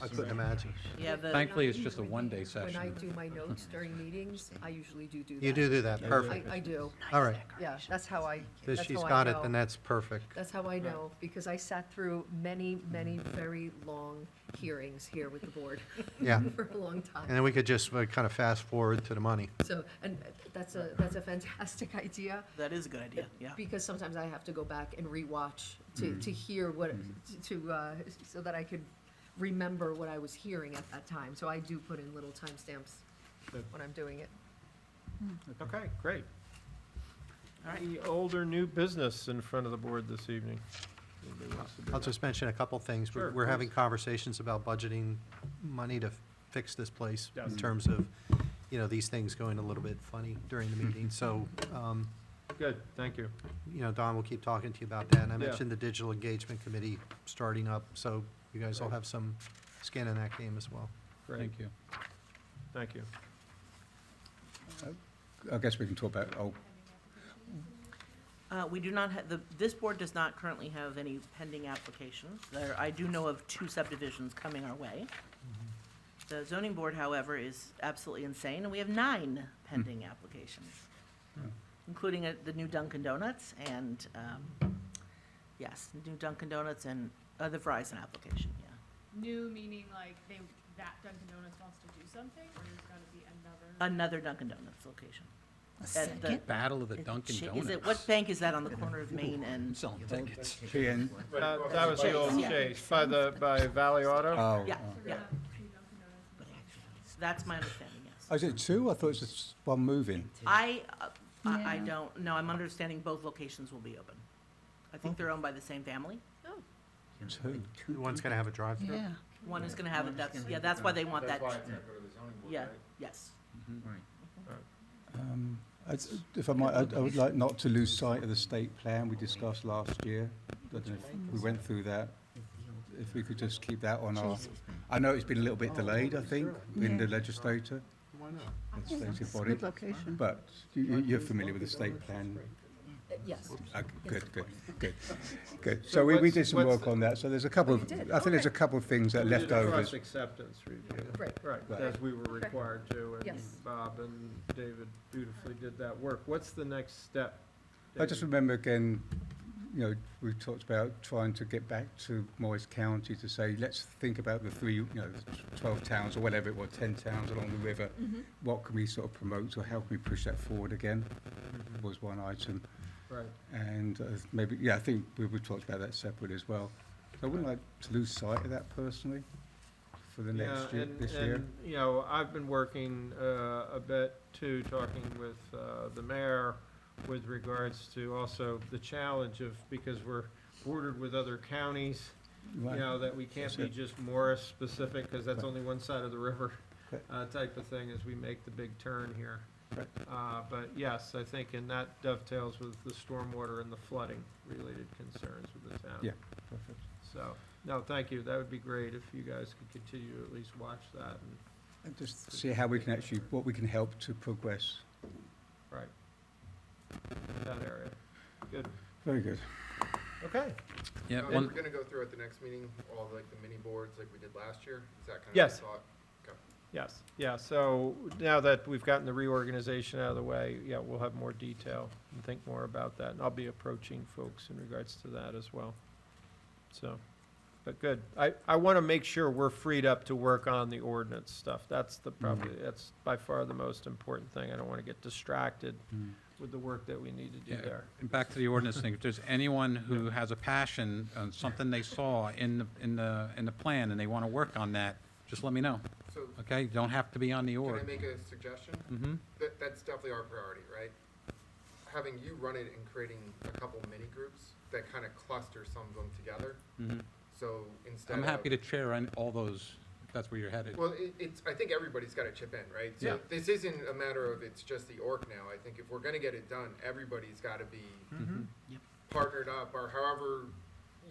I couldn't imagine. yeah, the. Thankfully, it's just a one-day When I session. do my notes during meetings, I usually do that. You do that, perfect. I do, All right. yeah, that's how I, If that's she's how I got it, know. then that's perfect. That's how I know, because I sat through many, many very long hearings here with the board. Yeah. For a long And time. then we could just kind of fast forward to the money. So, and that's a fantastic idea, That is a good idea, yeah. because sometimes I have to go back and rewatch to hear what, so that I could remember what I was hearing at that time. So I do put in little timestamps Good. when I'm doing it. Okay, great. All right. Any old or new business in front of the board this evening? Anybody wants to bring I'll up? just mention a couple things. Sure, We're having please. conversations about budgeting money to fix this place in Yes. terms of, you know, these things going a little bit funny during the meeting. So, Good, thank you. you know, Don will keep talking to you about that. And I Yeah. mentioned the Digital Engagement Committee starting up, so you guys all Great. have some skin in that game as well. Great, Thank you. thank you. I guess we can talk about, We do not have, this board does not currently have any pending applications. I do know of 2 subdivisions coming our way. The zoning board, however, is absolutely insane, and we have 9 pending applications, including the new Dunkin' Donuts and, yes, new Dunkin' Donuts and the Verizon application, yeah. New meaning like that Dunkin' Donuts wants to do something, or there's gonna be another? Another Dunkin' Donuts location. At the- Battle of the Is Dunkin' it- Donuts. Is it, what bank is that on the corner of Main and? Selling tickets. PN, That was the old Yeah. Chase, by Valley Auto? oh. Yeah, oh. yeah. That's my understanding, yes. Oh, is it 2? I thought it was just one moving. I Yeah. don't know, I'm understanding both locations will be open. I think they're owned by the same family. 2. One's gonna have a drive-through? Yeah. One is gonna have a, that's why they want that, That's why it's gonna go to the zoning board, yeah, right? yes. If I might, I would like not to lose sight of the state plan we discussed last year. I don't know if we went through that. If we could just keep that on our, I know it's been a little bit delayed, I think, in the legislature, legislative body. Good location. But you're familiar with the state plan? Yes. Good. So we did some what's work on that. So there's a couple of, did? I think there's a couple of things that are We did left a over. cross-acceptance review. Right. Right, Right. as we were required to, and Yes. Bob and David beautifully did that work. What's the next step? I just David? remember again, you know, we talked about trying to get back to Morris County to say, let's think about the 12 towns or whatever it was, 10 towns along the river. What can we sort of promote, or how can we push that forward again? Was one item. Right. And maybe, yeah, I think we talked about that separately as well. So I wouldn't like to lose sight of that personally for the next year, this year. And, you know, I've been working a bit too, talking with the mayor with regards to also the challenge of, because we're bordered with other counties, you Right. know, that we can't That's be it. just Morris specific, because that's Right. only one side of the river, Right. type of thing as we make the big turn here. Right. But yes, I think, and that dovetails with the stormwater and the flooding related concerns with the town. Yeah, perfect. So, no, thank you. That would be great if you guys could continue to at least watch that and, And just see how we can actually, what we can help to progress. right, that area. Good. Very good. Okay. Yeah, We're one, gonna go through at the next meeting, all like the mini boards like we did last year, is that kind of Yes. the thought? Okay. Yes, yeah, so now that we've gotten the reorganization out of the way, yeah, we'll have more detail and think more about that. And I'll be approaching folks in regards to that as well. So, but good. I want to make sure we're freed up to work on the ordinance stuff. That's that's by far the most important thing. I don't want to get distracted with the work that we need to do yeah, there. and back to the ordinance thing, if there's anyone who has a passion on something they saw in the plan and they want to work on that, just let me know, So, okay? You don't have to be on the can I org. make a suggestion? Mm-hmm. That's definitely our priority, right? Having you run it and creating a couple mini groups that kind of cluster some of them together, Mm-hmm. so instead I'm of. happy to chair on all those, if that's where you're headed. Well, it's, I think everybody's gotta chip in, right? Yeah. So this isn't a matter of it's just the orc now. I think if we're gonna get it done, everybody's gotta be Mhm. partnered up, or however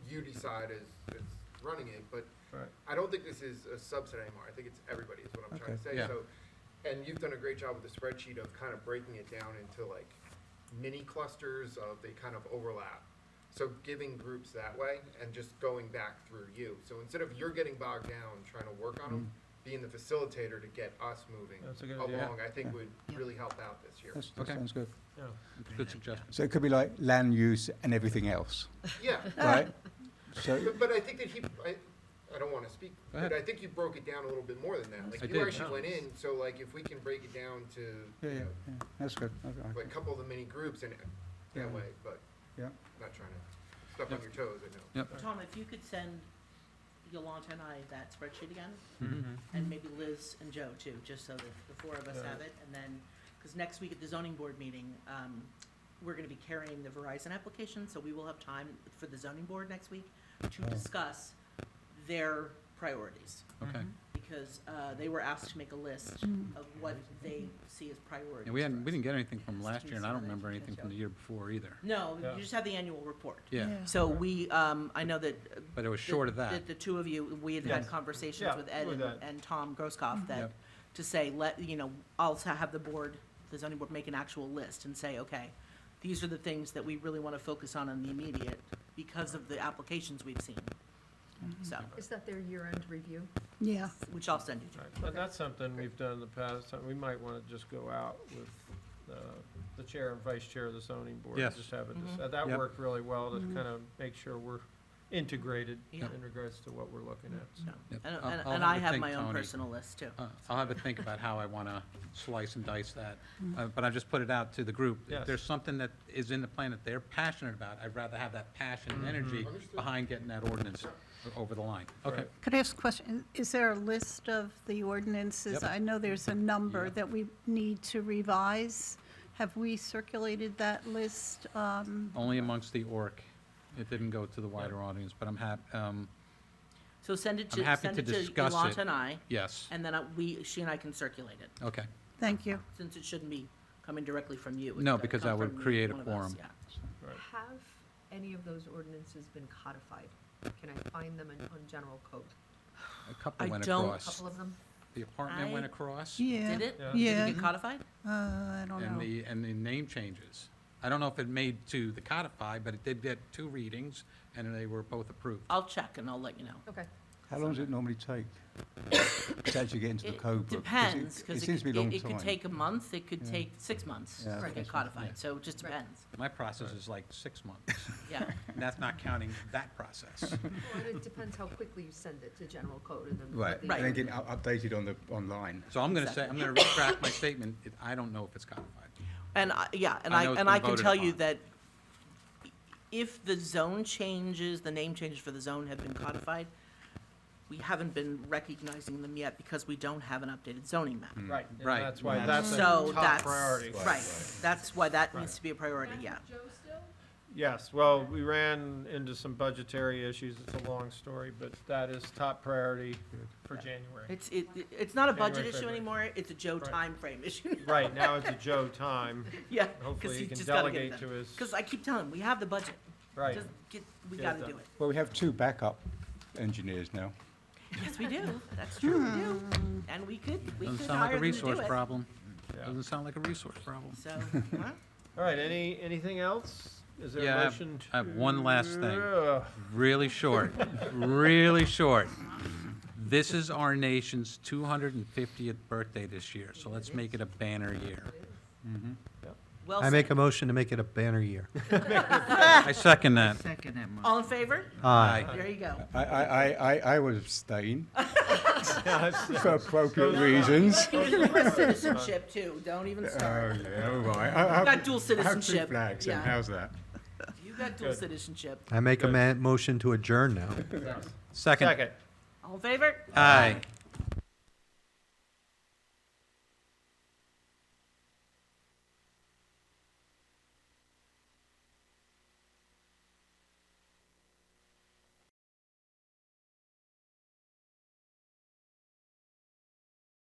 you decide is running it, but Right. I don't think this is a subset anymore. I think it's everybody is what I'm trying to say. Yeah. So, and you've done a great job with the spreadsheet of kind of breaking it down into like mini clusters of they kind of overlap. So giving groups that way and just going back through you. So instead of you're getting bogged down trying to work on them, being the facilitator to get us moving That's a good along, idea. I think would really help out this year. That Okay. sounds good. Yeah. Good suggestion. So it could be like land use and everything else, Yeah. right? So, But I think that I don't want to speak, Go ahead. but I think you broke it down a little bit more than that. Like I you did. actually went in, so like if we can break it down to, yeah, you yeah, know, yeah, that's good. Okay. like a couple of the mini groups and Yeah. that way, but Yeah. not trying to step on your toes, I know. Tom, if you could send Yolanta and I that spreadsheet again, Mhm. and maybe Liz and Joe too, just so that the 4 of us Yeah. have it, and then, because next week at the zoning board meeting, we're gonna be carrying the Verizon application, so we will have time for the zoning board next week to Oh. discuss their priorities, Okay. because they were asked to make a list of what they see as priorities. Yeah, we for us. didn't get anything from Has last to be year, and I don't submitted remember to anything Joe. from the year before either. No, Yeah. you just have the annual report. Yeah, So we, I know that. but it was short of that. The 2 of you, we had had Yes. conversations Yeah, with Ed with and Ed. and Tom Grosskopf that, Yep. to say, I'll have the board the zoning board make an actual list and say, okay, these are the things that we really want to focus on in the immediate because of the applications we've seen. So, Is that their year-end review? Yeah. which I'll send you to. Right, and that's something we've done in the past. We might want to just go out with the chair and vice chair of the zoning board. Yes. Just have it, Mhm. that Yep. worked really well to kind of make sure we're integrated Yeah. in regards to what we're looking at. So, Yep. And, I'll- and I'll and have I to have think, my own Tony. personal list too. I'll have to think about how I want to slice and dice that. But I just put it out to the group. If Yes. there's something that is in the plan that they're passionate about, I'd rather have that passion and energy behind getting that ordinance over the line. Okay. Right. Could I ask a question? Is there a list of the ordinances? Yep. I know there's a number Yep. that we need to revise. Have we circulated that list? Only amongst the org. It didn't go to the wider audience, but I'm So send it I'm to, happy send to it to discuss Yolanta it. and I, yes. and then she and I can circulate it, Okay. Thank you. since it shouldn't be coming directly from you. It's No, gotta because come that would from create a one of us, quorum. yeah. Have any of those ordinances been codified? Can I find them on general code? A couple I went don't- A across. couple of them? The apartment went I- across. Yeah. Did it? Yeah. Did Yeah. it get codified? I don't And know. the name changes. I don't know if it made to the codified, but it did get 2 readings, and they were both approved. I'll check and I'll let you know. Okay. How long does it normally take to actually get into the It code book? 'Cause depends, It because seems to be a long it could time. take a month, it could Yeah. take 6 months Yeah, to okay. get codified, so it just Right. depends, My process is like 6 months, yeah. and that's not counting that process. Well, and it depends how quickly you send it to general code and then. Right, what the- and then getting updated on the, online. So I'm gonna say, I'm gonna retract my statement. I don't know if it's codified. And I I know it's been I can voted tell you upon. that if the zone changes, the name changes for the zone have been codified, we haven't been recognizing them yet because we don't have an updated zoning map. Right. and Right. That's why Yeah. that's a So top that's, priority. right, that's why that Right. needs to be a priority, yeah. Yes, well, we ran into some budgetary issues. It's a long story, but that is top priority for January. It's not a budget January, issue February. anymore, it's a Joe Right. timeframe issue. Right, now it's a Joe time. Yeah. Hopefully he can just gotta get it delegate done. to his, Because I keep telling him, we have the budget. right. Just we Get it gotta done. do it. Well, we have 2 backup engineers now. Yes, we do. That's true, we do. And we could Doesn't sound like hire a them to do resource it. problem. Yeah. Doesn't sound like a resource problem. So, well, All right, anything else? Is there Yeah, a I have- motion? I have one last thing. Ugh. Really short, really short. This is our nation's 250th birthday this year, so let's make it a banner year. well I make said. a motion to make it a banner year. I second that. Second that motion. All in favor? Aye. There you go. I would abstain for appropriate reasons. You can have citizenship too, don't even Oh, start. yeah, all right. I got dual I have 2 citizenship. flags, Yeah. and how's that? You got dual Good. citizenship. I make a motion to adjourn now. Second. Second. All in favor? Aye.